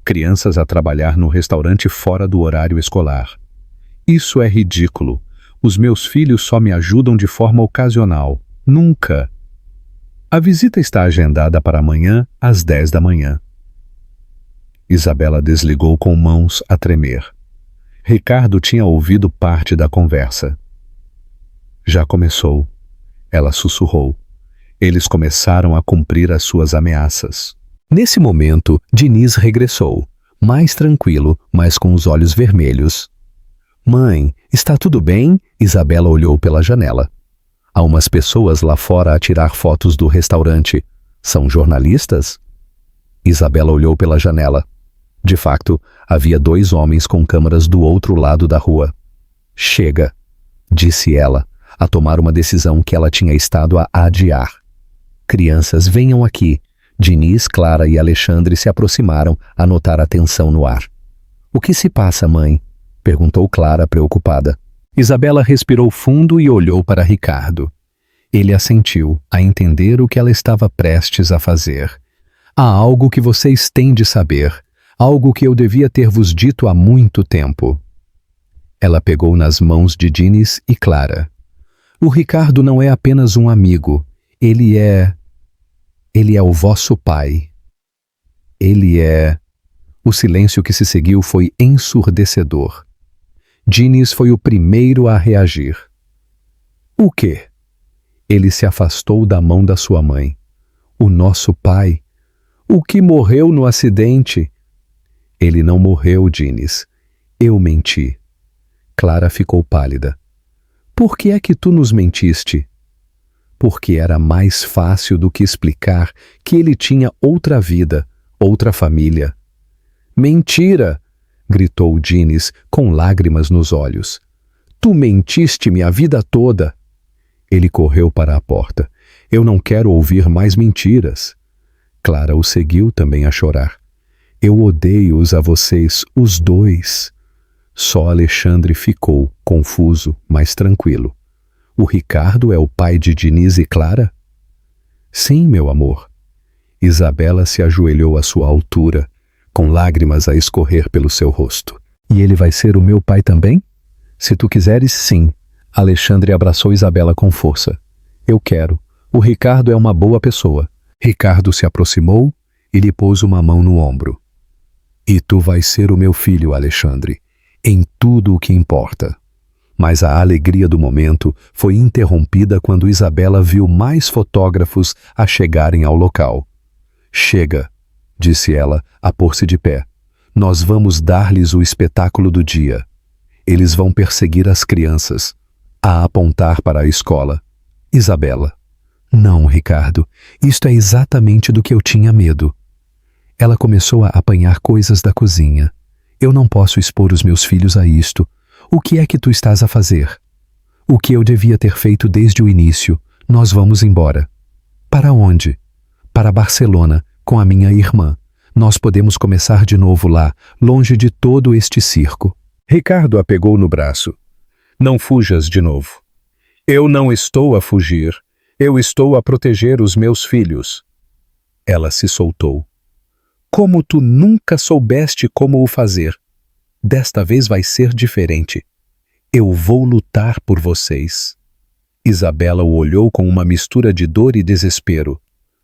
Crianças a trabalhar no restaurante fora do horário escolar. Isso é ridículo. Os meus filhos só me ajudam de forma ocasional. Nunca. A visita está agendada para amanhã, às 10 da manhã. Isabela desligou com mãos a tremer. Ricardo tinha ouvido parte da conversa. Já começou. Ela sussurrou. Eles começaram a cumprir as suas ameaças. Nesse momento, Diniz regressou, mais tranquilo, mas com os olhos vermelhos. Mãe, está tudo bem? Isabela olhou pela janela. Há umas pessoas lá fora a tirar fotos do restaurante. São jornalistas? Isabela olhou pela janela. De facto, havia 2 homens com câmeras do outro lado da rua. Chega, disse ela, a tomar uma decisão que ela tinha estado a adiar. Crianças, venham aqui. Diniz, Clara e Alexandre se aproximaram a notar a tensão no ar. O que se passa, mãe? Perguntou Clara, preocupada. Isabela respirou fundo e olhou para Ricardo. Ele assentiu, a entender o que ela estava prestes a fazer. Há algo que vocês têm de saber, algo que eu devia ter vos dito há muito tempo. Ela pegou nas mãos de Diniz e Clara. O Ricardo não é apenas um amigo, ele é o vosso pai. Ele é... O silêncio que se seguiu foi ensurdecedor. Diniz foi o primeiro a reagir. O quê? Ele se afastou da mão da sua mãe. O nosso pai. O que morreu no acidente? Ele não morreu, Diniz. Eu menti. Clara ficou pálida. Por que é que tu nos mentiste? Porque era mais fácil do que explicar que ele tinha outra vida, outra família. Mentira! Gritou Diniz com lágrimas nos olhos. Tu mentiste-me a vida toda. Ele correu para a porta. Eu não quero ouvir mais mentiras. Clara o seguiu também a chorar. Eu odeio-os a vocês, os dois. Só Alexandre ficou, confuso, mas tranquilo. O Ricardo é o pai de Diniz e Clara? Sim, meu amor. Isabela se ajoelhou à sua altura, com lágrimas a escorrer pelo seu rosto. E ele vai ser o meu pai também? Se tu quiseres, sim. Alexandre abraçou Isabela com força. Eu quero. O Ricardo é uma boa pessoa. Ricardo se aproximou e lhe pôs uma mão no ombro. E tu vais ser o meu filho, Alexandre, em tudo o que importa. Mas a alegria do momento foi interrompida quando Isabela viu mais fotógrafos a chegarem ao local. Chega, disse ela, a pôr-se de pé. Nós vamos dar-lhes o espetáculo do dia. Eles vão perseguir as crianças, a apontar para a escola. Isabela. Não, Ricardo, isto é exatamente do que eu tinha medo. Ela começou a apanhar coisas da cozinha. Eu não posso expor os meus filhos a isto. O que é que tu estás a fazer? O que eu devia ter feito desde o início. Nós vamos embora. Para onde? Para Barcelona, com a minha irmã. Nós podemos começar de novo lá, longe de todo este circo. Ricardo a pegou no braço. Não fujas de novo. Eu não estou a fugir. Eu estou a proteger os meus filhos. Ela se soltou. Como tu nunca soubeste como o fazer. Desta vez vai ser diferente. Eu vou lutar por vocês. Isabela o olhou com uma mistura de dor e desespero.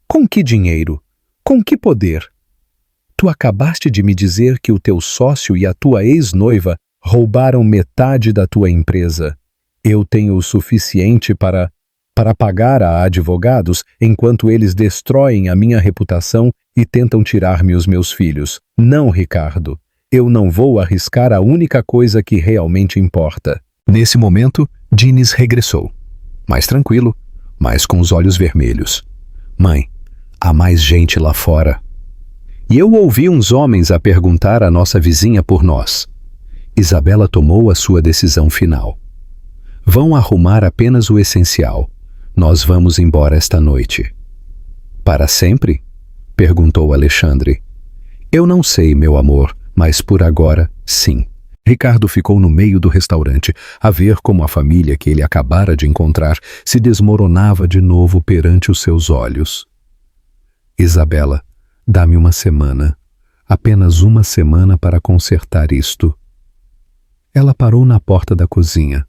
Com que dinheiro? Com que poder? Tu acabaste de me dizer que o teu sócio e a tua ex-noiva roubaram metade da tua empresa. Eu tenho o suficiente para pagar a advogados enquanto eles destroem a minha reputação e tentam tirar-me os meus filhos. Não, Ricardo. Eu não vou arriscar a única coisa que realmente importa. Nesse momento, Diniz regressou. Mais tranquilo, mas com os olhos vermelhos. Mãe, há mais gente lá fora. E eu ouvi uns homens a perguntar à nossa vizinha por nós. Isabela tomou a sua decisão final. Vão arrumar apenas o essencial. Nós vamos embora esta noite. Para sempre? Perguntou Alexandre. Eu não sei, meu amor, mas por agora, sim. Ricardo ficou no meio do restaurante, a ver como a família que ele acabara de encontrar se desmoronava de novo perante os seus olhos. Isabela, dá-me uma semana, apenas uma semana para consertar isto. Ela parou na porta da cozinha.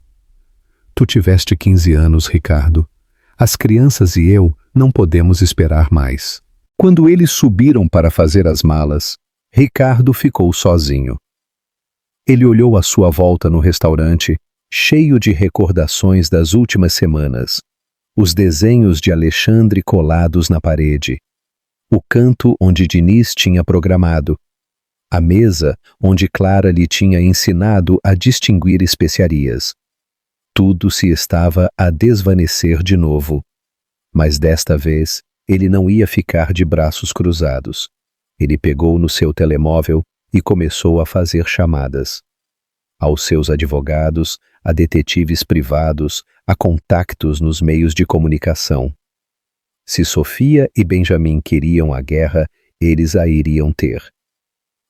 Tu tiveste 15 anos, Ricardo. As crianças e eu não podemos esperar mais. Quando eles subiram para fazer as malas, Ricardo ficou sozinho. Ele olhou à sua volta no restaurante, cheio de recordações das últimas semanas, os desenhos de Alexandre colados na parede, o canto onde Diniz tinha programado, a mesa onde Clara lhe tinha ensinado a distinguir especiarias. Tudo se estava a desvanecer de novo, mas desta vez ele não ia ficar de braços cruzados. Ele pegou no seu telemóvel e começou a fazer chamadas. Aos seus advogados, a detetives privados, a contactos nos meios de comunicação. Se Sofia e Benjamin queriam a guerra, eles a iriam ter.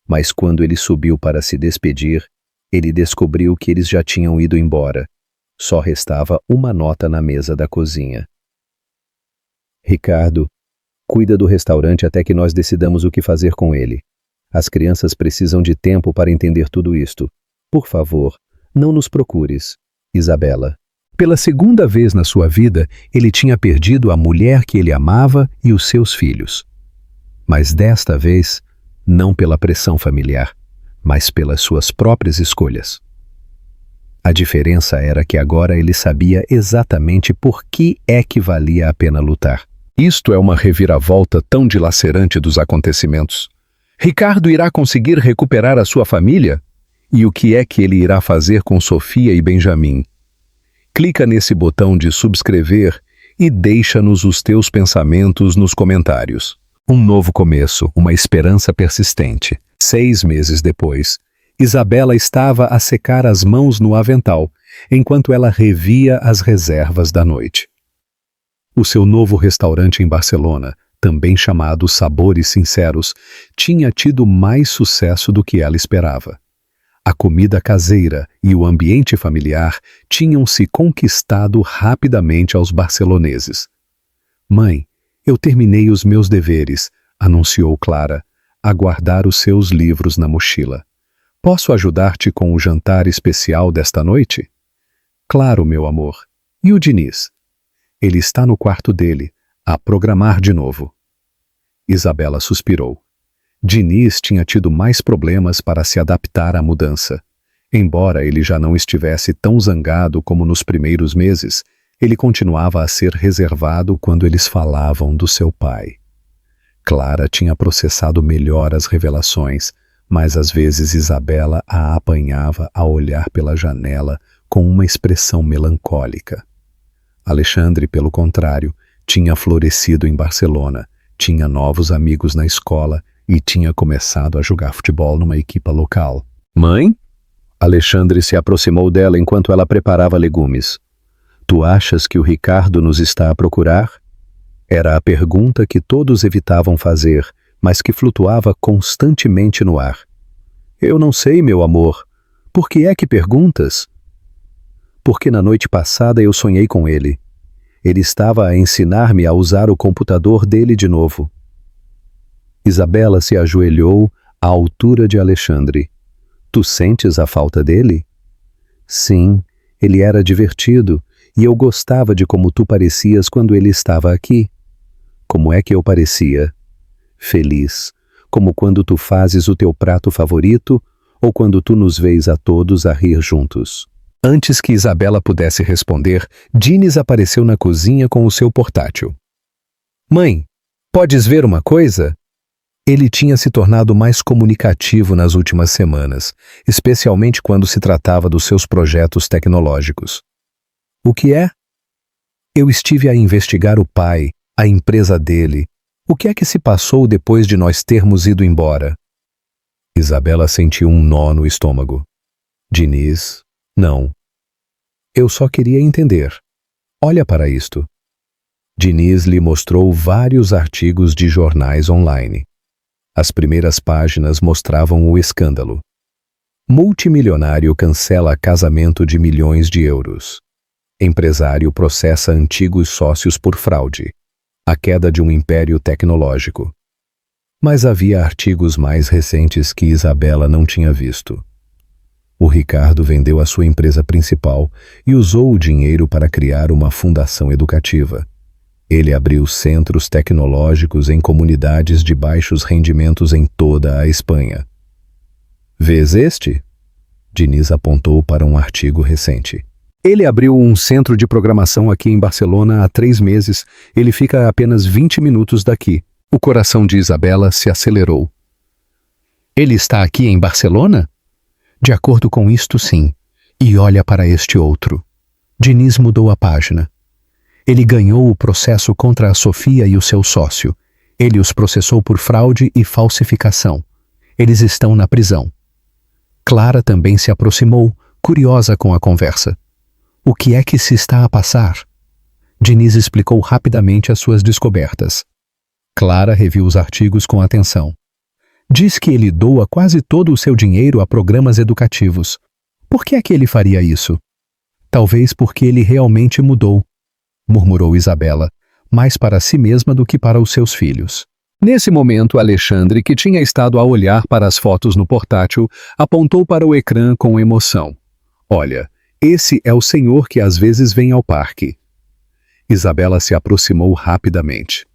Mas quando ele subiu para se despedir, ele descobriu que eles já tinham ido embora. Só restava uma nota na mesa da cozinha. Ricardo, cuida do restaurante até que nós decidamos o que fazer com ele. As crianças precisam de tempo para entender tudo isto. Por favor, não nos procures. Isabela. Pela segunda vez na sua vida, ele tinha perdido a mulher que ele amava e os seus filhos. Mas desta vez, não pela pressão familiar, mas pelas suas próprias escolhas. A diferença era que agora ele sabia exatamente por que é que valia a pena lutar. Isto é uma reviravolta tão dilacerante dos acontecimentos. Ricardo irá conseguir recuperar a sua família? E o que é que ele irá fazer com Sofia e Benjamin? Clica nesse botão de subscrever e deixa-nos os teus pensamentos nos comentários. Um novo começo, uma esperança persistente. 6 meses depois, Isabela estava a secar as mãos no avental, enquanto ela revia as reservas da noite. O seu novo restaurante em Barcelona, também chamado Sabores Sinceros, tinha tido mais sucesso do que ela esperava. A comida caseira e o ambiente familiar tinham se conquistado rapidamente aos barceloneses. "Mãe, eu terminei os meus deveres", anunciou Clara, a guardar os seus livros na mochila. "Posso ajudar-te com o jantar especial desta noite?" "Claro, meu amor. E o Diniz?" "Ele está no quarto dele, a programar de novo." Isabela suspirou. Diniz tinha tido mais problemas para se adaptar à mudança. Embora ele já não estivesse tão zangado como nos primeiros meses, ele continuava a ser reservado quando eles falavam do seu pai. Clara tinha processado melhor as revelações, mas às vezes Isabela a apanhava a olhar pela janela com uma expressão melancólica. Alexandre, pelo contrário, tinha florescido em Barcelona, tinha novos amigos na escola e tinha começado a jogar futebol numa equipa local. "Mãe?" Alexandre se aproximou dela enquanto ela preparava legumes. "Tu achas que o Ricardo nos está a procurar?" Era a pergunta que todos evitavam fazer, mas que flutuava constantemente no ar. "Eu não sei, meu amor. Por que é que perguntas?" "Porque na noite passada eu sonhei com ele. Ele estava a ensinar-me a usar o computador dele de novo." Isabela se ajoelhou à altura de Alexandre. "Tu sentes a falta dele?" "Sim, ele era divertido e eu gostava de como tu parecias quando ele estava aqui." "Como é que eu parecia?" "Feliz, como quando tu fazes o teu prato favorito ou quando tu nos vês a todos a rir juntos." Antes que Isabela pudesse responder, Diniz apareceu na cozinha com o seu portátil. "Mãe, podes ver uma coisa?" Ele tinha se tornado mais comunicativo nas últimas semanas, especialmente quando se tratava dos seus projetos tecnológicos. "O que é?" "Eu estive a investigar o pai, a empresa dele. O que é que se passou depois de nós termos ido embora?" Isabela sentiu um nó no estômago. "Diniz, não. Eu só queria entender. Olha para isto." Diniz lhe mostrou vários artigos de jornais online. As primeiras páginas mostravam o escândalo. Multimilionário cancela casamento de milhões de euros. Empresário processa antigos sócios por fraude. A queda de um império tecnológico. Mas havia artigos mais recentes que Isabela não tinha visto. O Ricardo vendeu a sua empresa principal e usou o dinheiro para criar uma fundação educativa. Ele abriu centros tecnológicos em comunidades de baixos rendimentos em toda a Espanha. "Vês este?" Diniz apontou para um artigo recente. "Ele abriu um centro de programação aqui em Barcelona há 3 meses. Ele fica a apenas 20 minutos daqui." O coração de Isabela se acelerou. "Ele está aqui em Barcelona?" "De acordo com isto, sim. E olha para este outro." Diniz mudou a página. "Ele ganhou o processo contra a Sofia e o seu sócio. Ele os processou por fraude e falsificação. Eles estão na prisão." Clara também se aproximou, curiosa com a conversa. "O que é que se está a passar?" Diniz explicou rapidamente as suas descobertas. Clara reviu os artigos com atenção. "Diz que ele doa quase todo o seu dinheiro a programas educativos. Por que é que ele faria isso?" "Talvez porque ele realmente mudou", murmurou Isabela, mais para si mesma do que para os seus filhos. Nesse momento, Alexandre, que tinha estado a olhar para as fotos no portátil, apontou para o ecrã com emoção. "Olha, esse é o senhor que às vezes vem ao parque." Isabela se aproximou rapidamente.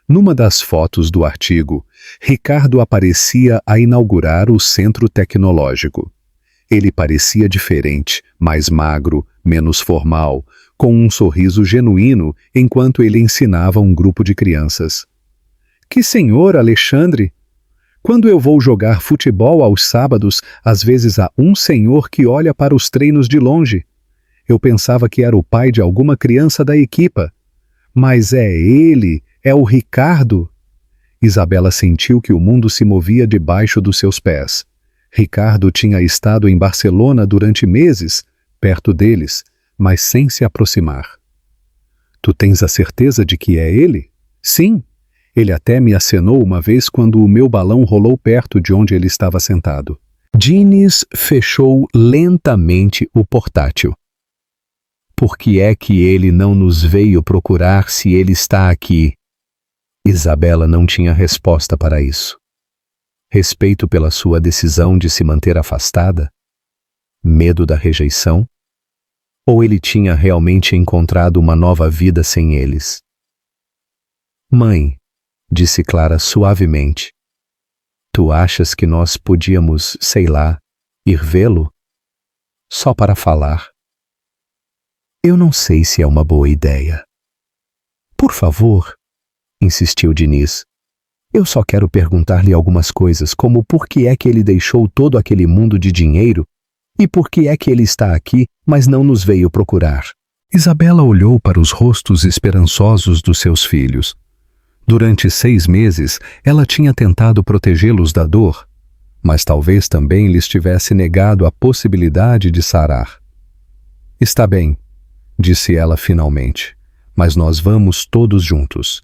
Numa das fotos do artigo, Ricardo aparecia a inaugurar o centro tecnológico. Ele parecia diferente, mais magro, menos formal, com um sorriso genuíno enquanto ele ensinava um grupo de crianças. Que senhor, Alexandre! Quando eu vou jogar futebol aos sábados, às vezes há um senhor que olha para os treinos de longe. Eu pensava que era o pai de alguma criança da equipa. Mas é ele, é o Ricardo. Isabela sentiu que o mundo se movia debaixo dos seus pés. Ricardo tinha estado em Barcelona durante meses, perto deles, mas sem se aproximar. Tu tens a certeza de que é ele? Sim. Ele até me acenou uma vez quando o meu balão rolou perto de onde ele estava sentado. Diniz fechou lentamente o portátil. Por que é que ele não nos veio procurar se ele está aqui? Isabela não tinha resposta para isso. Respeito pela sua decisão de se manter afastada? Medo da rejeição? Ou ele tinha realmente encontrado uma nova vida sem eles? Mãe, disse Clara suavemente, tu achas que nós podíamos, sei lá, ir vê-lo? Só para falar. Eu não sei se é uma boa ideia. Por favor, insistiu Diniz. Eu só quero perguntar-lhe algumas coisas, como por que é que ele deixou todo aquele mundo de dinheiro e por que é que ele está aqui, mas não nos veio procurar. Isabela olhou para os rostos esperançosos dos seus filhos. Durante 6 meses, ela tinha tentado protegê-los da dor, mas talvez também lhes tivesse negado a possibilidade de sarar. Está bem, disse ela finalmente, mas nós vamos todos juntos.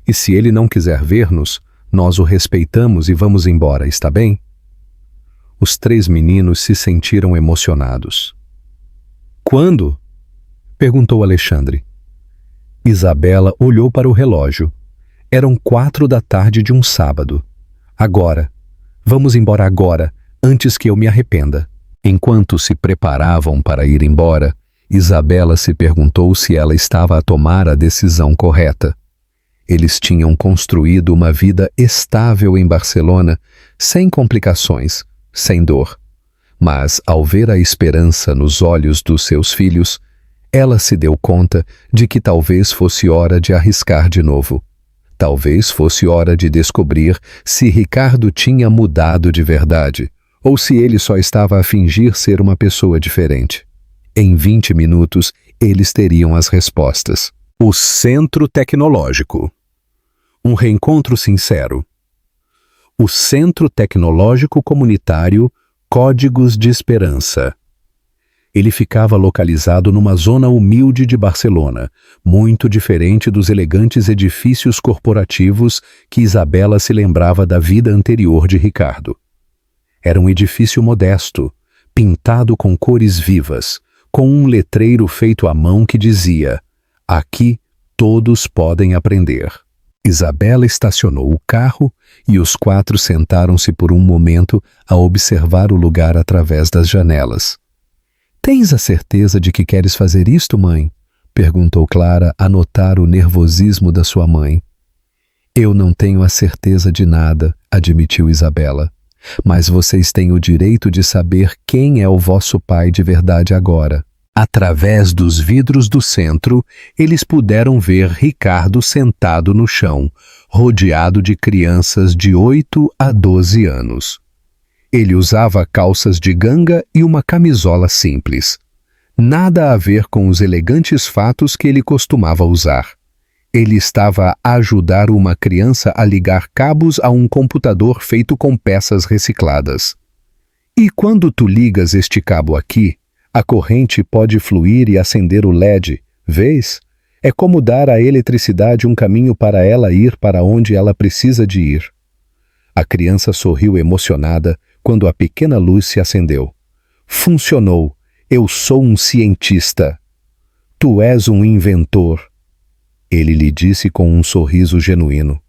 E se ele não quiser ver-nos, nós o respeitamos e vamos embora, está bem? Os 3 meninos se sentiram emocionados. Quando? Perguntou Alexandre. Isabela olhou para o relógio. Eram 4 da tarde de um sábado. Agora. Vamos embora agora, antes que eu me arrependa. Enquanto se preparavam para ir embora, Isabela se perguntou se ela estava a tomar a decisão correta. Eles tinham construído uma vida estável em Barcelona, sem complicações, sem dor. Mas, ao ver a esperança nos olhos dos seus filhos, ela se deu conta de que talvez fosse hora de arriscar de novo. Talvez fosse hora de descobrir se Ricardo tinha mudado de verdade, ou se ele só estava a fingir ser uma pessoa diferente. Em 20 minutos, eles teriam as respostas. O Centro Tecnológico. Um reencontro sincero. O Centro Tecnológico Comunitário Códigos de Esperança. Ele ficava localizado numa zona humilde de Barcelona, muito diferente dos elegantes edifícios corporativos que Isabela se lembrava da vida anterior de Ricardo. Era um edifício modesto, pintado com cores vivas, com um letreiro feito à mão que dizia: "Aqui todos podem aprender". Isabela estacionou o carro e os 4 sentaram-se por um momento a observar o lugar através das janelas. "Tens a certeza de que queres fazer isto, mãe?" perguntou Clara a notar o nervosismo da sua mãe. "Eu não tenho a certeza de nada", admitiu Isabela. "Mas vocês têm o direito de saber quem é o vosso pai de verdade agora." Através dos vidros do centro, eles puderam ver Ricardo sentado no chão, rodeado de crianças de 8 a 12 anos. Ele usava calças de ganga e uma camisola simples. Nada a ver com os elegantes fatos que ele costumava usar. Ele estava a ajudar uma criança a ligar cabos a um computador feito com peças recicladas. "E quando tu ligas este cabo aqui, a corrente pode fluir e acender o LED, vês? É como dar à eletricidade um caminho para ela ir para onde ela precisa de ir." A criança sorriu emocionada quando a pequena luz se acendeu. "Funcionou! Eu sou um cientista! Tu és um inventor!" Ele lhe disse com um sorriso genuíno.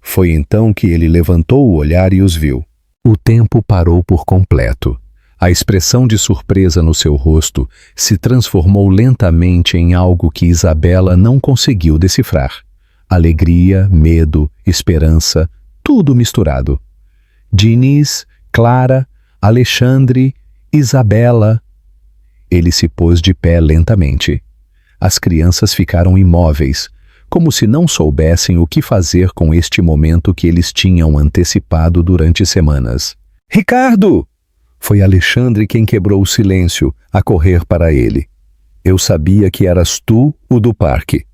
Foi então que ele levantou o olhar e os viu. O tempo parou por completo. A expressão de surpresa no seu rosto se transformou lentamente em algo que Isabela não conseguiu decifrar. Alegria, medo, esperança, tudo misturado. Diniz, Clara, Alexandre, Isabela. Ele se pôs de pé lentamente. As crianças ficaram imóveis, como se não soubessem o que fazer com este momento que eles tinham antecipado durante semanas. Ricardo! Foi Alexandre quem quebrou o silêncio, a correr para ele. Eu sabia que eras tu, o do parque.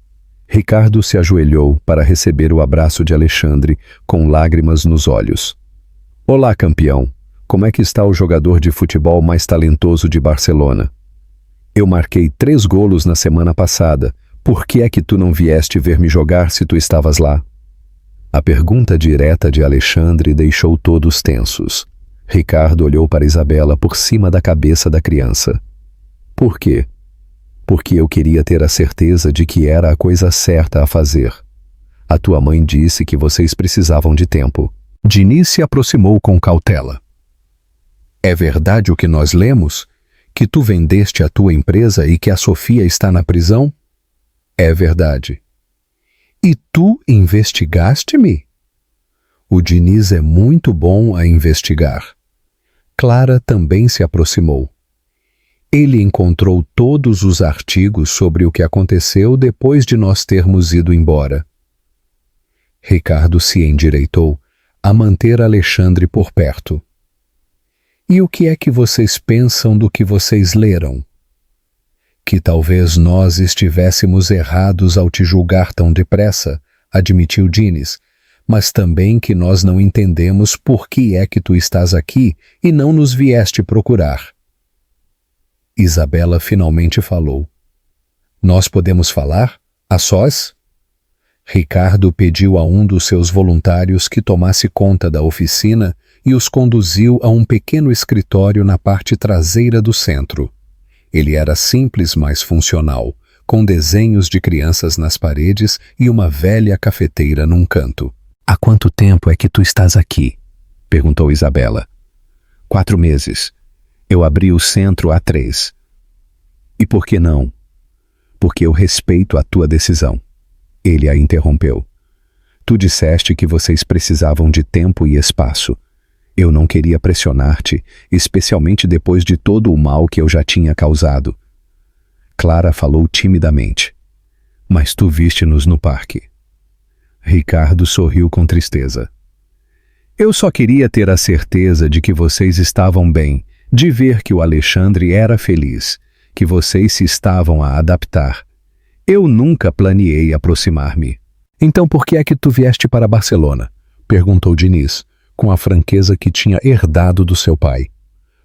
Ricardo se ajoelhou para receber o abraço de Alexandre, com lágrimas nos olhos. Olá, campeão. Como é que está o jogador de futebol mais talentoso de Barcelona? Eu marquei 3 golos na semana passada. Por que é que tu não vieste ver me jogar se tu estavas lá? A pergunta direta de Alexandre deixou todos tensos. Ricardo olhou para Isabela por cima da cabeça da criança. Por quê? Porque eu queria ter a certeza de que era a coisa certa a fazer. A tua mãe disse que vocês precisavam de tempo. Diniz se aproximou com cautela. É verdade o que nós lemos? Que tu vendeste a tua empresa e que a Sofia está na prisão? É verdade. E tu investigaste-me? O Diniz é muito bom a investigar. Clara também se aproximou. Ele encontrou todos os artigos sobre o que aconteceu depois de nós termos ido embora. Ricardo se endireitou a manter Alexandre por perto. E o que é que vocês pensam do que vocês leram? Que talvez nós estivéssemos errados ao te julgar tão depressa, admitiu Diniz, mas também que nós não entendemos por que é que tu estás aqui e não nos vieste procurar. Isabela finalmente falou. Nós podemos falar? A sós? Ricardo pediu a um dos seus voluntários que tomasse conta da oficina e os conduziu a um pequeno escritório na parte traseira do centro. Ele era simples, mas funcional, com desenhos de crianças nas paredes e uma velha cafeteira num canto. Há quanto tempo é que tu estás aqui? Perguntou Isabela. 4 meses. Eu abri o centro há 3. E por que não? Porque eu respeito a tua decisão. Ele a interrompeu. Tu disseste que vocês precisavam de tempo e espaço. Eu não queria pressionar-te, especialmente depois de todo o mal que eu já tinha causado. Clara falou timidamente. Mas tu viste-nos no parque. Ricardo sorriu com tristeza. Eu só queria ter a certeza de que vocês estavam bem, de ver que o Alexandre era feliz, que vocês se estavam a adaptar. Eu nunca planeei aproximar-me. Então por que é que tu vieste para Barcelona? Perguntou Diniz, com a franqueza que tinha herdado do seu pai.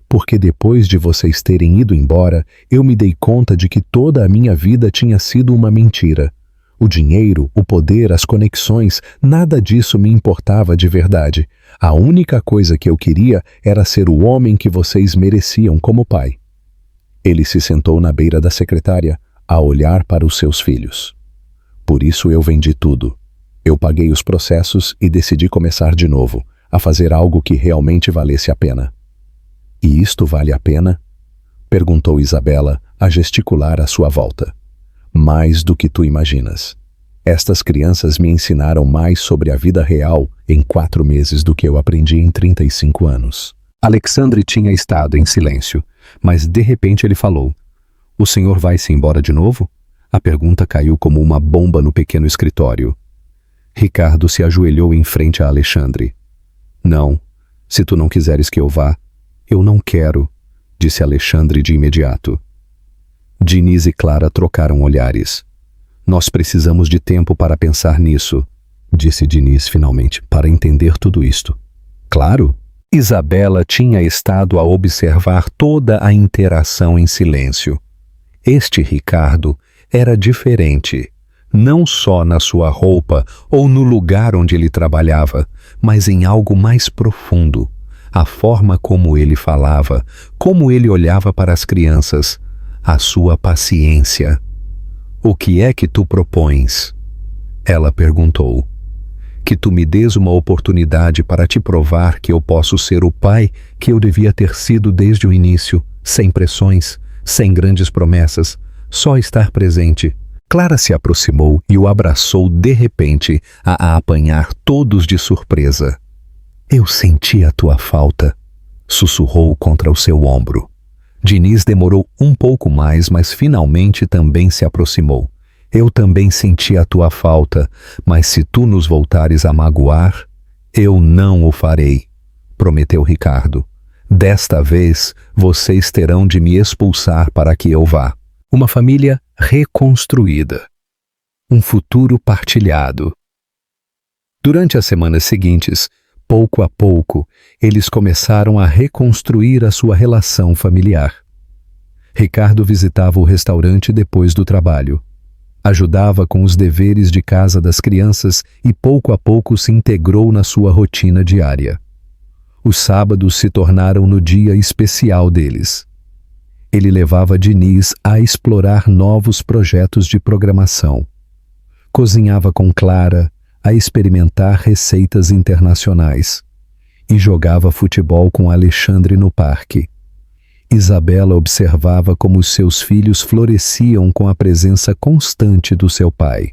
Porque depois de vocês terem ido embora, eu me dei conta de que toda a minha vida tinha sido uma mentira. O dinheiro, o poder, as conexões, nada disso me importava de verdade. A única coisa que eu queria era ser o homem que vocês mereciam como pai. Ele se sentou na beira da secretária, a olhar para os seus filhos. Por isso eu vendi tudo. Eu paguei os processos e decidi começar de novo, a fazer algo que realmente valesse a pena. E isto vale a pena? Perguntou Isabela, a gesticular à sua volta. Mais do que tu imaginas. Estas crianças me ensinaram mais sobre a vida real em 4 meses do que eu aprendi em 35 anos. Alexandre tinha estado em silêncio, mas de repente ele falou. O senhor vai-se embora de novo? A pergunta caiu como uma bomba no pequeno escritório. Ricardo se ajoelhou em frente a Alexandre. Não, se tu não quiseres que eu vá, eu não quero, disse Alexandre de imediato. Diniz e Clara trocaram olhares. Nós precisamos de tempo para pensar nisso, disse Diniz finalmente, para entender tudo isto. Claro. Isabela tinha estado a observar toda a interação em silêncio. Este Ricardo era diferente, não só na sua roupa ou no lugar onde ele trabalhava, mas em algo mais profundo. A forma como ele falava, como ele olhava para as crianças, a sua paciência. O que é que tu propões? Ela perguntou. Que tu me des uma oportunidade para te provar que eu posso ser o pai que eu devia ter sido desde o início, sem pressões, sem grandes promessas, só estar presente. Clara se aproximou e o abraçou de repente, a apanhar todos de surpresa. Eu senti a tua falta, sussurrou contra o seu ombro. Diniz demorou um pouco mais, mas finalmente também se aproximou. Eu também senti a tua falta, mas se tu nos voltares a magoar, eu não o farei, prometeu Ricardo. Desta vez, vocês terão de me expulsar para que eu vá. Uma família reconstruída. Um futuro partilhado. Durante as semanas seguintes, pouco a pouco, eles começaram a reconstruir a sua relação familiar. Ricardo visitava o restaurante depois do trabalho. Ajudava com os deveres de casa das crianças e pouco a pouco se integrou na sua rotina diária. Os sábados se tornaram no dia especial deles. Ele levava Diniz a explorar novos projetos de programação. Cozinhava com Clara, a experimentar receitas internacionais. E jogava futebol com Alexandre no parque. Isabela observava como os seus filhos floresciam com a presença constante do seu pai.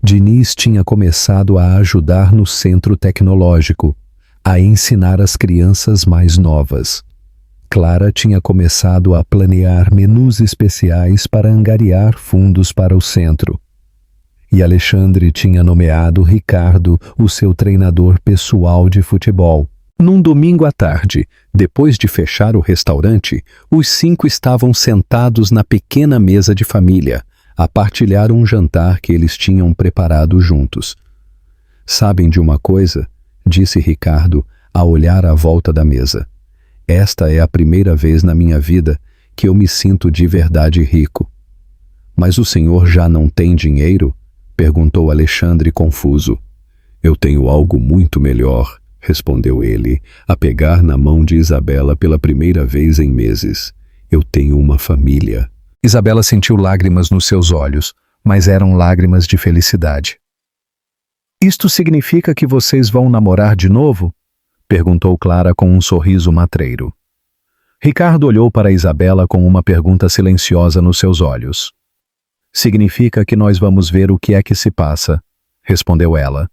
Diniz tinha começado a ajudar no centro tecnológico, a ensinar as crianças mais novas. Clara tinha começado a planear menus especiais para angariar fundos para o centro. E Alexandre tinha nomeado Ricardo o seu treinador pessoal de futebol. Num domingo à tarde, depois de fechar o restaurante, os 5 estavam sentados na pequena mesa de família, a partilhar um jantar que eles tinham preparado juntos. Sabem de uma coisa? Disse Ricardo, a olhar à volta da mesa. Esta é a primeira vez na minha vida que eu me sinto de verdade rico. Mas o senhor já não tem dinheiro? Perguntou Alexandre confuso. Eu tenho algo muito melhor, respondeu ele, a pegar na mão de Isabela pela primeira vez em meses. Eu tenho uma família. Isabela sentiu lágrimas nos seus olhos, mas eram lágrimas de felicidade. Isto significa que vocês vão namorar de novo? Perguntou Clara com um sorriso matreiro. Ricardo olhou para Isabela com uma pergunta silenciosa nos seus olhos. Significa que nós vamos ver o que é que se passa, respondeu ela.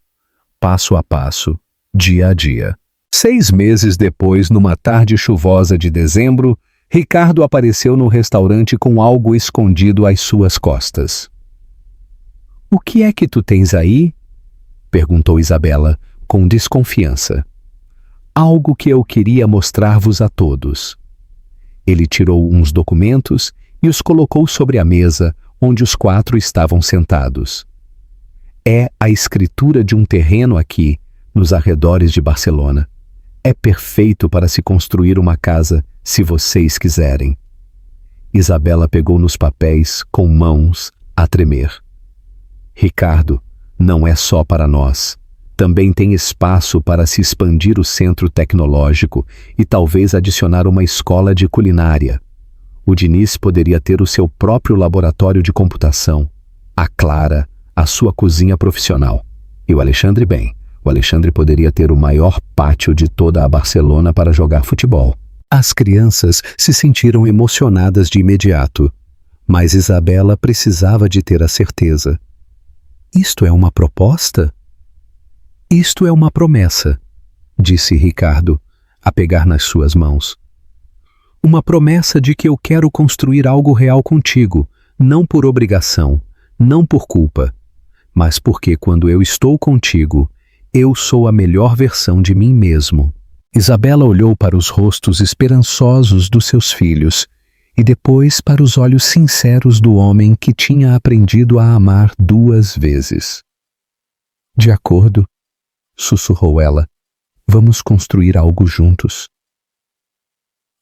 Passo a passo, dia a dia. 6 meses depois, numa tarde chuvosa de dezembro, Ricardo apareceu no restaurante com algo escondido às suas costas. O que é que tu tens aí? Perguntou Isabela, com desconfiança. Algo que eu queria mostrar-vos a todos. Ele tirou uns documentos e os colocou sobre a mesa, onde os 4 estavam sentados. É a escritura de um terreno aqui, nos arredores de Barcelona. É perfeito para se construir uma casa, se vocês quiserem. Isabela pegou nos papéis com mãos a tremer. Ricardo, não é só para nós. Também tem espaço para se expandir o centro tecnológico e talvez adicionar uma escola de culinária. O Diniz poderia ter o seu próprio laboratório de computação. A Clara, a sua cozinha profissional. E o Alexandre bem. O Alexandre poderia ter o maior pátio de toda a Barcelona para jogar futebol. As crianças se sentiram emocionadas de imediato, mas Isabela precisava de ter a certeza. Isto é uma proposta? Isto é uma promessa, disse Ricardo, a pegar nas suas mãos. Uma promessa de que eu quero construir algo real contigo, não por obrigação, não por culpa, mas porque quando eu estou contigo, eu sou a melhor versão de mim mesmo. Isabela olhou para os rostos esperançosos dos seus filhos e depois para os olhos sinceros do homem que tinha aprendido a amar 2 vezes. De acordo, sussurrou ela, vamos construir algo juntos.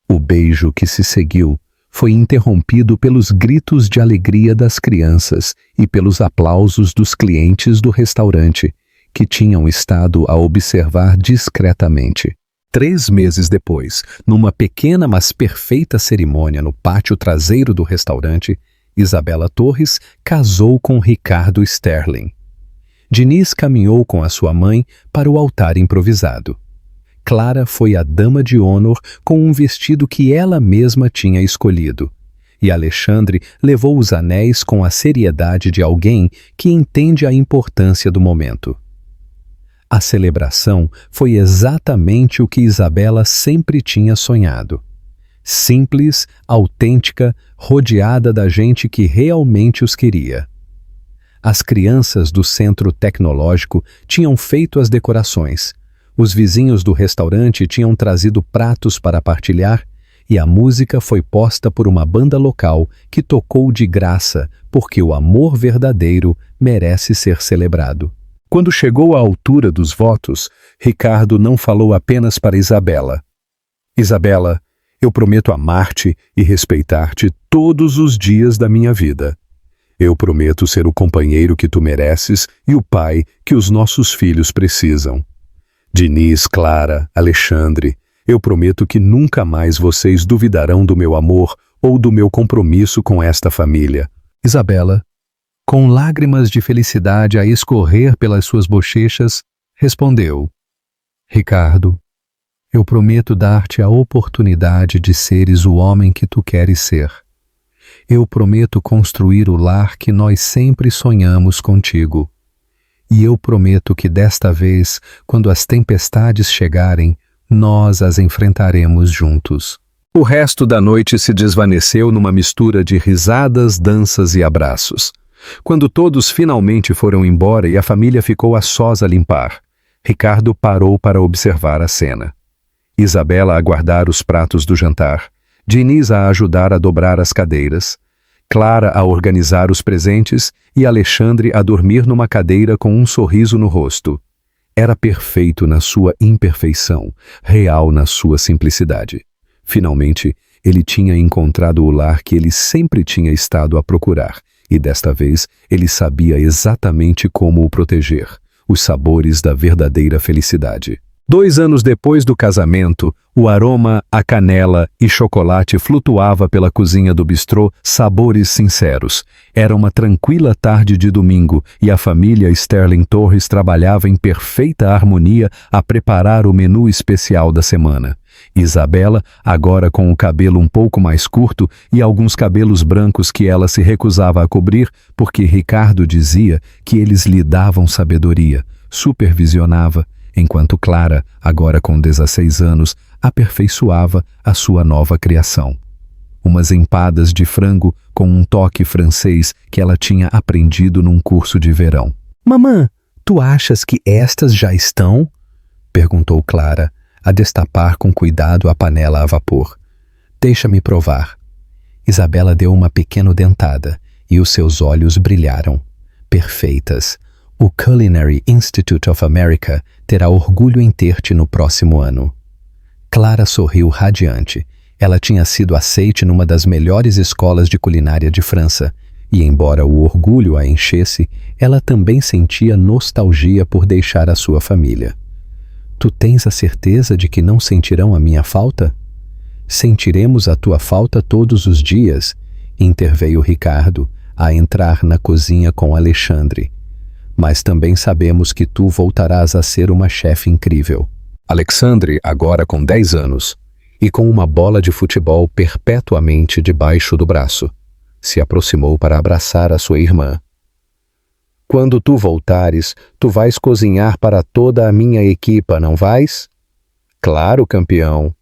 O beijo que se seguiu foi interrompido pelos gritos de alegria das crianças e pelos aplausos dos clientes do restaurante, que tinham estado a observar discretamente. 3 meses depois, numa pequena mas perfeita cerimônia no pátio traseiro do restaurante, Isabela Torres casou com Ricardo Sterling. Diniz caminhou com a sua mãe para o altar improvisado. Clara foi a dama de honor com um vestido que ela mesma tinha escolhido. e Alexandre levou os anéis com a seriedade de alguém que entende a importância do momento. A celebração foi exatamente o que Isabela sempre tinha sonhado. Simples, autêntica, rodeada da gente que realmente os queria. As crianças do centro tecnológico tinham feito as decorações, os vizinhos do restaurante tinham trazido pratos para partilhar e a música foi posta por uma banda local que tocou de graça porque o amor verdadeiro merece ser celebrado. Quando chegou à altura dos votos, Ricardo não falou apenas para Isabela. Isabela, eu prometo amar-te e respeitar-te todos os dias da minha vida. Eu prometo ser o companheiro que tu mereces e o pai que os nossos filhos precisam. Diniz, Clara, Alexandre, eu prometo que nunca mais vocês duvidarão do meu amor ou do meu compromisso com esta família. Isabela, com lágrimas de felicidade a escorrer pelas suas bochechas, respondeu: Ricardo, eu prometo dar-te a oportunidade de seres o homem que tu queres ser. Eu prometo construir o lar que nós sempre sonhamos contigo. E eu prometo que desta vez, quando as tempestades chegarem, nós as enfrentaremos juntos. O resto da noite se desvaneceu numa mistura de risadas, danças e abraços. Quando todos finalmente foram embora e a família ficou a sós a limpar, Ricardo parou para observar a cena. Isabela a guardar os pratos do jantar, Diniz a ajudar a dobrar as cadeiras, Clara a organizar os presentes e Alexandre a dormir numa cadeira com um sorriso no rosto. Era perfeito na sua imperfeição, real na sua simplicidade. Finalmente, ele tinha encontrado o lar que ele sempre tinha estado a procurar, e desta vez ele sabia exatamente como o proteger, os sabores da verdadeira felicidade. 2 anos depois do casamento, o aroma a canela e chocolate flutuava pela cozinha do bistrô, sabores sinceros. Era uma tranquila tarde de domingo e a família Sterling Torres trabalhava em perfeita harmonia a preparar o menu especial da semana. Isabela, agora com o cabelo um pouco mais curto e alguns cabelos brancos que ela se recusava a cobrir, porque Ricardo dizia que eles lhe davam sabedoria, supervisionava, enquanto Clara, agora com 16 anos, aperfeiçoava a sua nova criação. Umas empadas de frango com um toque francês que ela tinha aprendido num curso de verão. «Mamã, tu achas que estas já estão?» perguntou Clara, a destapar com cuidado a panela a vapor. «Deixa-me provar». Isabela deu uma pequena dentada e os seus olhos brilharam. Perfeitas. O Culinary Institute of America terá orgulho em ter-te no próximo ano. Clara sorriu radiante. Ela tinha sido aceite numa das melhores escolas de culinária de França, e embora o orgulho a enchesse, ela também sentia nostalgia por deixar a sua família. Tu tens a certeza de que não sentirão a minha falta? Sentiremos a tua falta todos os dias, interveio Ricardo, a entrar na cozinha com Alexandre. Mas também sabemos que tu voltarás a ser uma chefe incrível. Alexandre, agora com 10 anos, e com uma bola de futebol perpetuamente debaixo do braço, se aproximou para abraçar a sua irmã. Quando tu voltares, tu vais cozinhar para toda a minha equipa, não vais? Claro, campeão.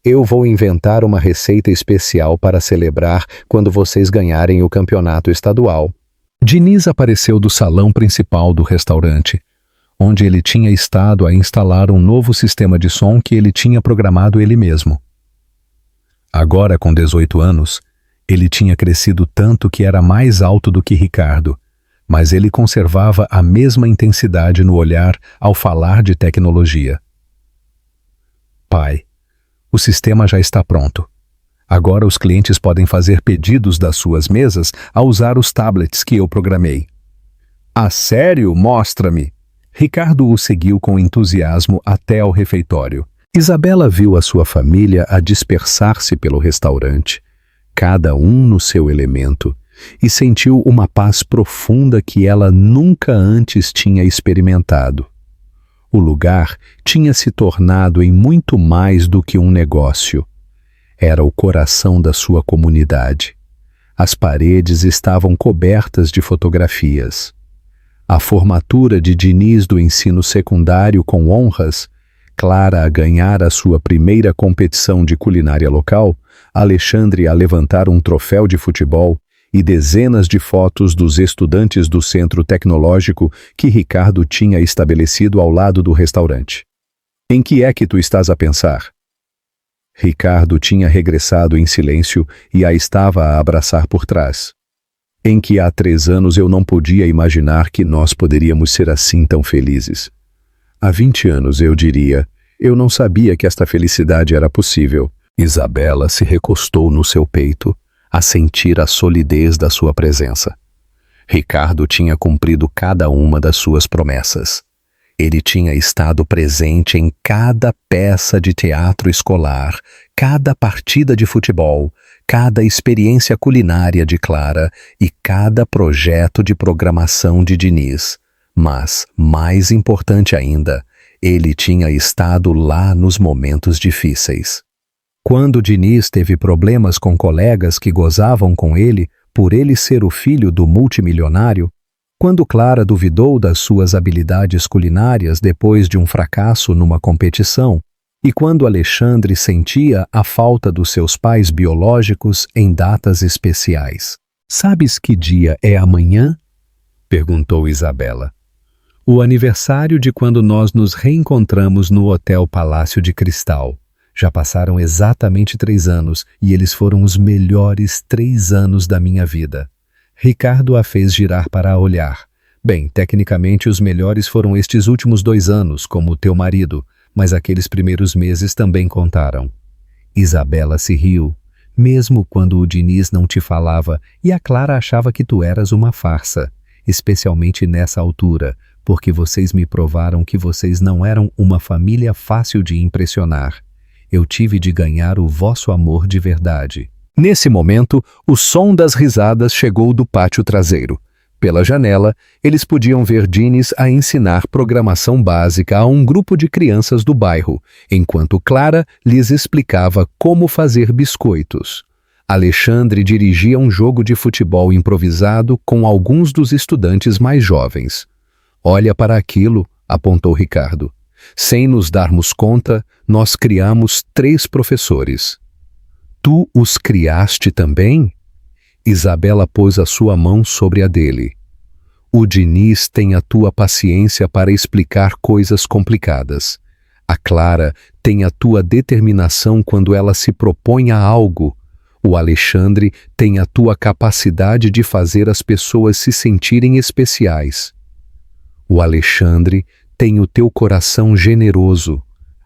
Eu vou inventar uma receita especial para celebrar quando vocês ganharem o campeonato estadual. Diniz apareceu do salão principal do restaurante, onde ele tinha estado a instalar um novo sistema de som que ele tinha programado ele mesmo. Agora, com 18 anos, ele tinha crescido tanto que era mais alto do que Ricardo, mas ele conservava a mesma intensidade no olhar ao falar de tecnologia. Pai, o sistema já está pronto. Agora os clientes podem fazer pedidos das suas mesas a usar os tablets que eu programei. Ah, sério? Mostra-me! Ricardo o seguiu com entusiasmo até ao refeitório. Isabela viu a sua família a dispersar-se pelo restaurante, cada um no seu elemento, e sentiu uma paz profunda que ela nunca antes tinha experimentado. O lugar tinha se tornado em muito mais do que um negócio. Era o coração da sua comunidade. As paredes estavam cobertas de fotografias. A formatura de Diniz do ensino secundário com honras, Clara a ganhar a sua primeira competição de culinária local, Alexandre a levantar um troféu de futebol e dezenas de fotos dos estudantes do centro tecnológico que Ricardo tinha estabelecido ao lado do restaurante. Em que é que tu estás a pensar? Ricardo tinha regressado em silêncio e a estava a abraçar por trás. Em que há 3 anos eu não podia imaginar que nós poderíamos ser assim tão felizes. Há 20 anos, eu diria, eu não sabia que esta felicidade era possível. Isabela se recostou no seu peito, a sentir a solidez da sua presença. Ricardo tinha cumprido cada uma das suas promessas. Ele tinha estado presente em cada peça de teatro escolar, cada partida de futebol, cada experiência culinária de Clara e cada projeto de programação de Diniz. Mas, mais importante ainda, ele tinha estado lá nos momentos difíceis. Quando Diniz teve problemas com colegas que gozavam com ele, por ele ser o filho do multimilionário, quando Clara duvidou das suas habilidades culinárias depois de um fracasso numa competição, e quando Alexandre sentia a falta dos seus pais biológicos em datas especiais. "Sabes que dia é amanhã?" perguntou Isabela. "O aniversário de quando nós nos reencontramos no Hotel Palácio de Cristal. Já passaram exatamente 3 anos e eles foram os melhores 3 anos da minha vida." Ricardo a fez girar para a olhar. "Bem, tecnicamente os melhores foram estes últimos 2 anos, como o teu marido, mas aqueles primeiros meses também contaram." Isabela se riu, mesmo quando o Diniz não te falava e a Clara achava que tu eras uma farsa, especialmente nessa altura, porque vocês me provaram que vocês não eram uma família fácil de impressionar. Eu tive de ganhar o vosso amor de verdade." Nesse momento, o som das risadas chegou do pátio traseiro. Pela janela, eles podiam ver Diniz a ensinar programação básica a um grupo de crianças do bairro, enquanto Clara lhes explicava como fazer biscoitos. Alexandre dirigia um jogo de futebol improvisado com alguns dos estudantes mais jovens. "Olha para aquilo", apontou Ricardo. "Sem nos darmos conta, nós criamos 3 professores." "Tu os criaste também?" Isabela pôs a sua mão sobre a dele. "O Diniz tem a tua paciência para explicar coisas complicadas. A Clara tem a tua determinação quando ela se propõe a algo. O Alexandre tem a tua capacidade de fazer as pessoas se sentirem especiais. O Alexandre tem o teu coração generoso.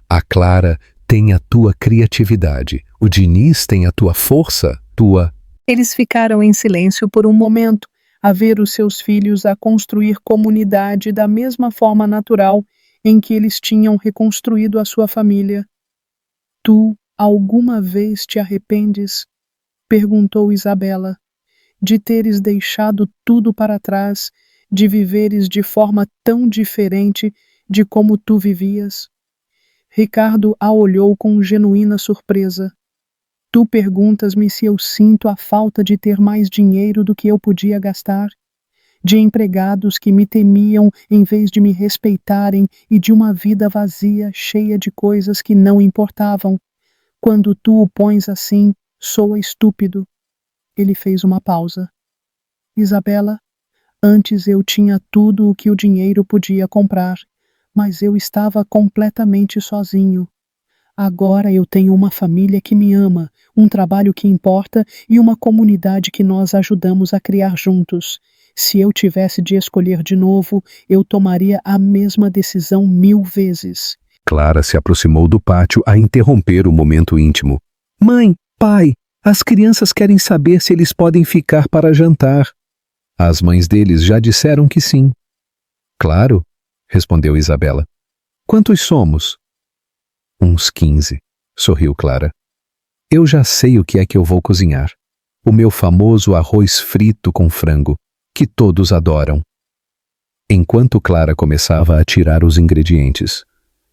A Clara tem a tua criatividade. O Diniz tem a tua força, tua..." Eles ficaram em silêncio por um momento, a ver os seus filhos a construir comunidade da mesma forma natural em que eles tinham reconstruído a sua família. "Tu alguma vez te arrependes?" perguntou Isabela, "de teres deixado tudo para trás, de viveres de forma tão diferente de como tu vivias?" Ricardo a olhou com genuína surpresa. "Tu perguntas-me se eu sinto a falta de ter mais dinheiro do que eu podia gastar? De empregados que me temiam em vez de me respeitarem e de uma vida vazia, cheia de coisas que não importavam? Quando tu o pões assim, soa estúpido." Ele fez uma pausa. "Isabela, antes eu tinha tudo o que o dinheiro podia comprar, mas eu estava completamente sozinho. Agora eu tenho uma família que me ama, um trabalho que importa e uma comunidade que nós ajudamos a criar juntos. Se eu tivesse de escolher de novo, eu tomaria a mesma decisão 1000 vezes." Clara se aproximou do pátio a interromper o momento íntimo. "Mãe, pai, as crianças querem saber se eles podem ficar para jantar." As mães deles já disseram que sim. "Claro", respondeu Isabela. "Quantos somos?" "Uns 15, sorriu Clara. "Eu já sei o que é que eu vou cozinhar. O meu famoso arroz frito com frango, que todos adoram." Enquanto Clara começava a tirar os ingredientes,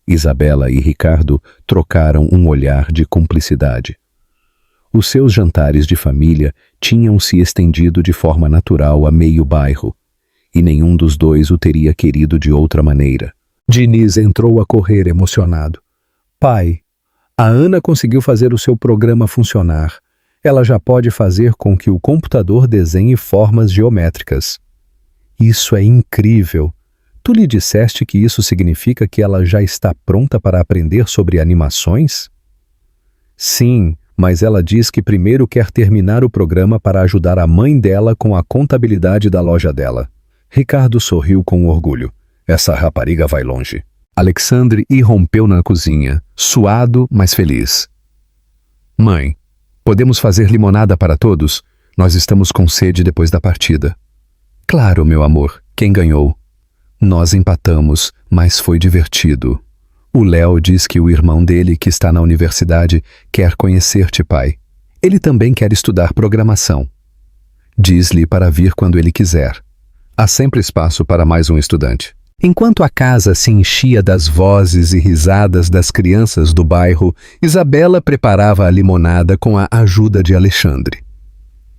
Isabela e Ricardo trocaram um olhar de cumplicidade. Os seus jantares de família tinham se estendido de forma natural a meio bairro, e nenhum dos dois o teria querido de outra maneira. Diniz entrou a correr emocionado. Pai, a Ana conseguiu fazer o seu programa funcionar. Ela já pode fazer com que o computador desenhe formas geométricas. Isso é incrível. Tu lhe disseste que isso significa que ela já está pronta para aprender sobre animações? Sim, mas ela diz que primeiro quer terminar o programa para ajudar a mãe dela com a contabilidade da loja dela. Ricardo sorriu com orgulho. Essa rapariga vai longe. Alexandre irrompeu na cozinha, suado, mas feliz. Mãe, podemos fazer limonada para todos? Nós estamos com sede depois da partida. Claro, meu amor. Quem ganhou? Nós empatamos, mas foi divertido. O Léo diz que o irmão dele, que está na universidade, quer conhecer-te, pai. Ele também quer estudar programação. Diz-lhe para vir quando ele quiser. Há sempre espaço para mais um estudante. Enquanto a casa se enchia das vozes e risadas das crianças do bairro, Isabela preparava a limonada com a ajuda de Alexandre.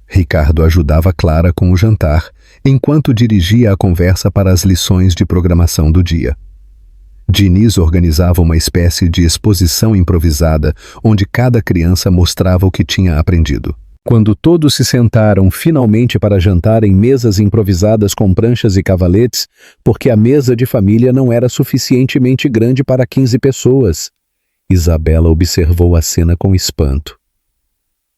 Ricardo ajudava Clara com o jantar, enquanto dirigia a conversa para as lições de programação do dia. Diniz organizava uma espécie de exposição improvisada, onde cada criança mostrava o que tinha aprendido. Quando todos se sentaram finalmente para jantar em mesas improvisadas com pranchas e cavaletes, porque a mesa de família não era suficientemente grande para 15 pessoas, Isabela observou a cena com espanto.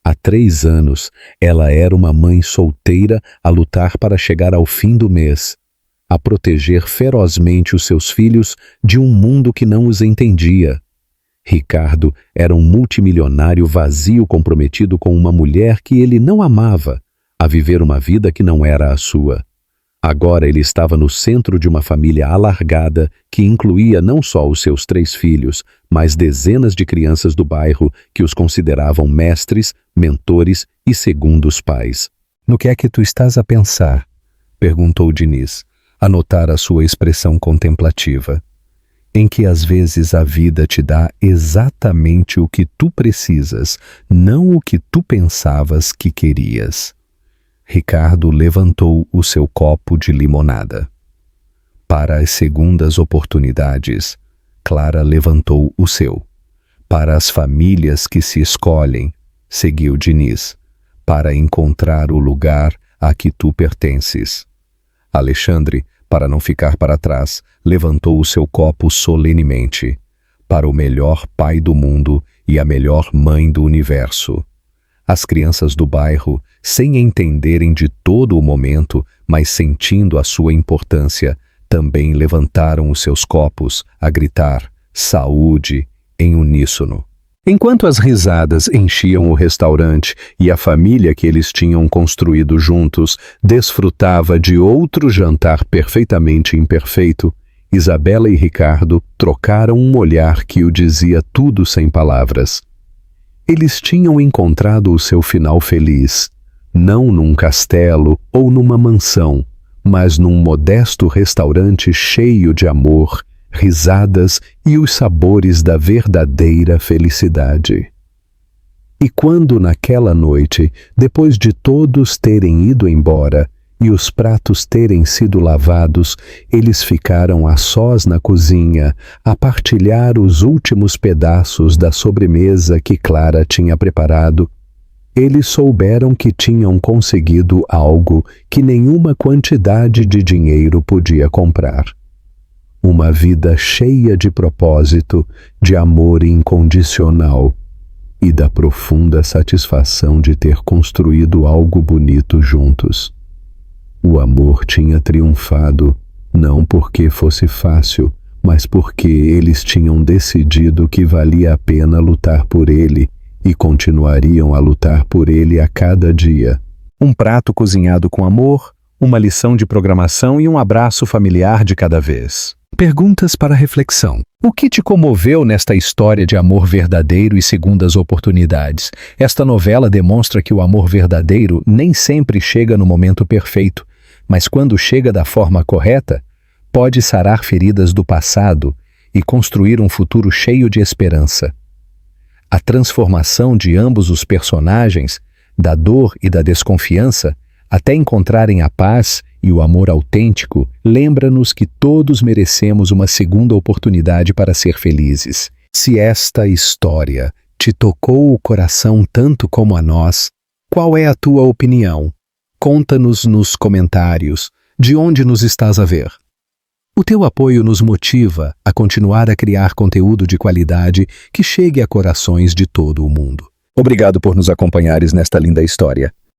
Há 3 anos, ela era uma mãe solteira a lutar para chegar ao fim do mês, a proteger ferozmente os seus filhos de um mundo que não os entendia. Ricardo era um multimilionário vazio comprometido com uma mulher que ele não amava, a viver uma vida que não era a sua. Agora ele estava no centro de uma família alargada que incluía não só os seus 3 filhos, mas dezenas de crianças do bairro que os consideravam mestres, mentores e segundos pais. No que é que tu estás a pensar? Perguntou Diniz, a notar a sua expressão contemplativa. Em que às vezes a vida te dá exatamente o que tu precisas, não o que tu pensavas que querias. Ricardo levantou o seu copo de limonada. Para as segundas oportunidades, Clara levantou o seu. Para as famílias que se escolhem, seguiu Diniz, para encontrar o lugar a que tu pertences. Alexandre, para não ficar para trás, levantou o seu copo solenemente. Para o melhor pai do mundo e a melhor mãe do universo. As crianças do bairro, sem entenderem de todo o momento, mas sentindo a sua importância, também levantaram os seus copos a gritar saúde em uníssono. Enquanto as risadas enchiam o restaurante e a família que eles tinham construído juntos desfrutava de outro jantar perfeitamente imperfeito, Isabela e Ricardo trocaram um olhar que o dizia tudo sem palavras. Eles tinham encontrado o seu final feliz, não num castelo ou numa mansão, mas num modesto restaurante cheio de amor, risadas e os sabores da verdadeira felicidade. E quando naquela noite, depois de todos terem ido embora e os pratos terem sido lavados, eles ficaram a sós na cozinha a partilhar os últimos pedaços da sobremesa que Clara tinha preparado, eles souberam que tinham conseguido algo que nenhuma quantidade de dinheiro podia comprar. Uma vida cheia de propósito, de amor incondicional e da profunda satisfação de ter construído algo bonito juntos. O amor tinha triunfado, não porque fosse fácil, mas porque eles tinham decidido que valia a pena lutar por ele e continuariam a lutar por ele a cada dia. Um prato cozinhado com amor, uma lição de programação e um abraço familiar de cada vez. Perguntas para reflexão. O que te comoveu nesta história de amor verdadeiro e segundas oportunidades? Esta novela demonstra que o amor verdadeiro nem sempre chega no momento perfeito, mas quando chega da forma correta, pode sarar feridas do passado e construir um futuro cheio de esperança. A transformação de ambos os personagens da dor e da desconfiança, até encontrarem a paz e o amor autêntico, lembra-nos que todos merecemos uma segunda oportunidade para ser felizes. Se esta história te tocou o coração tanto como a nós, qual é a tua opinião? Conta-nos nos comentários de onde nos estás a ver. O teu apoio nos motiva a continuar a criar conteúdo de qualidade que chegue a corações de todo o mundo. Obrigado por nos acompanhares nesta linda história.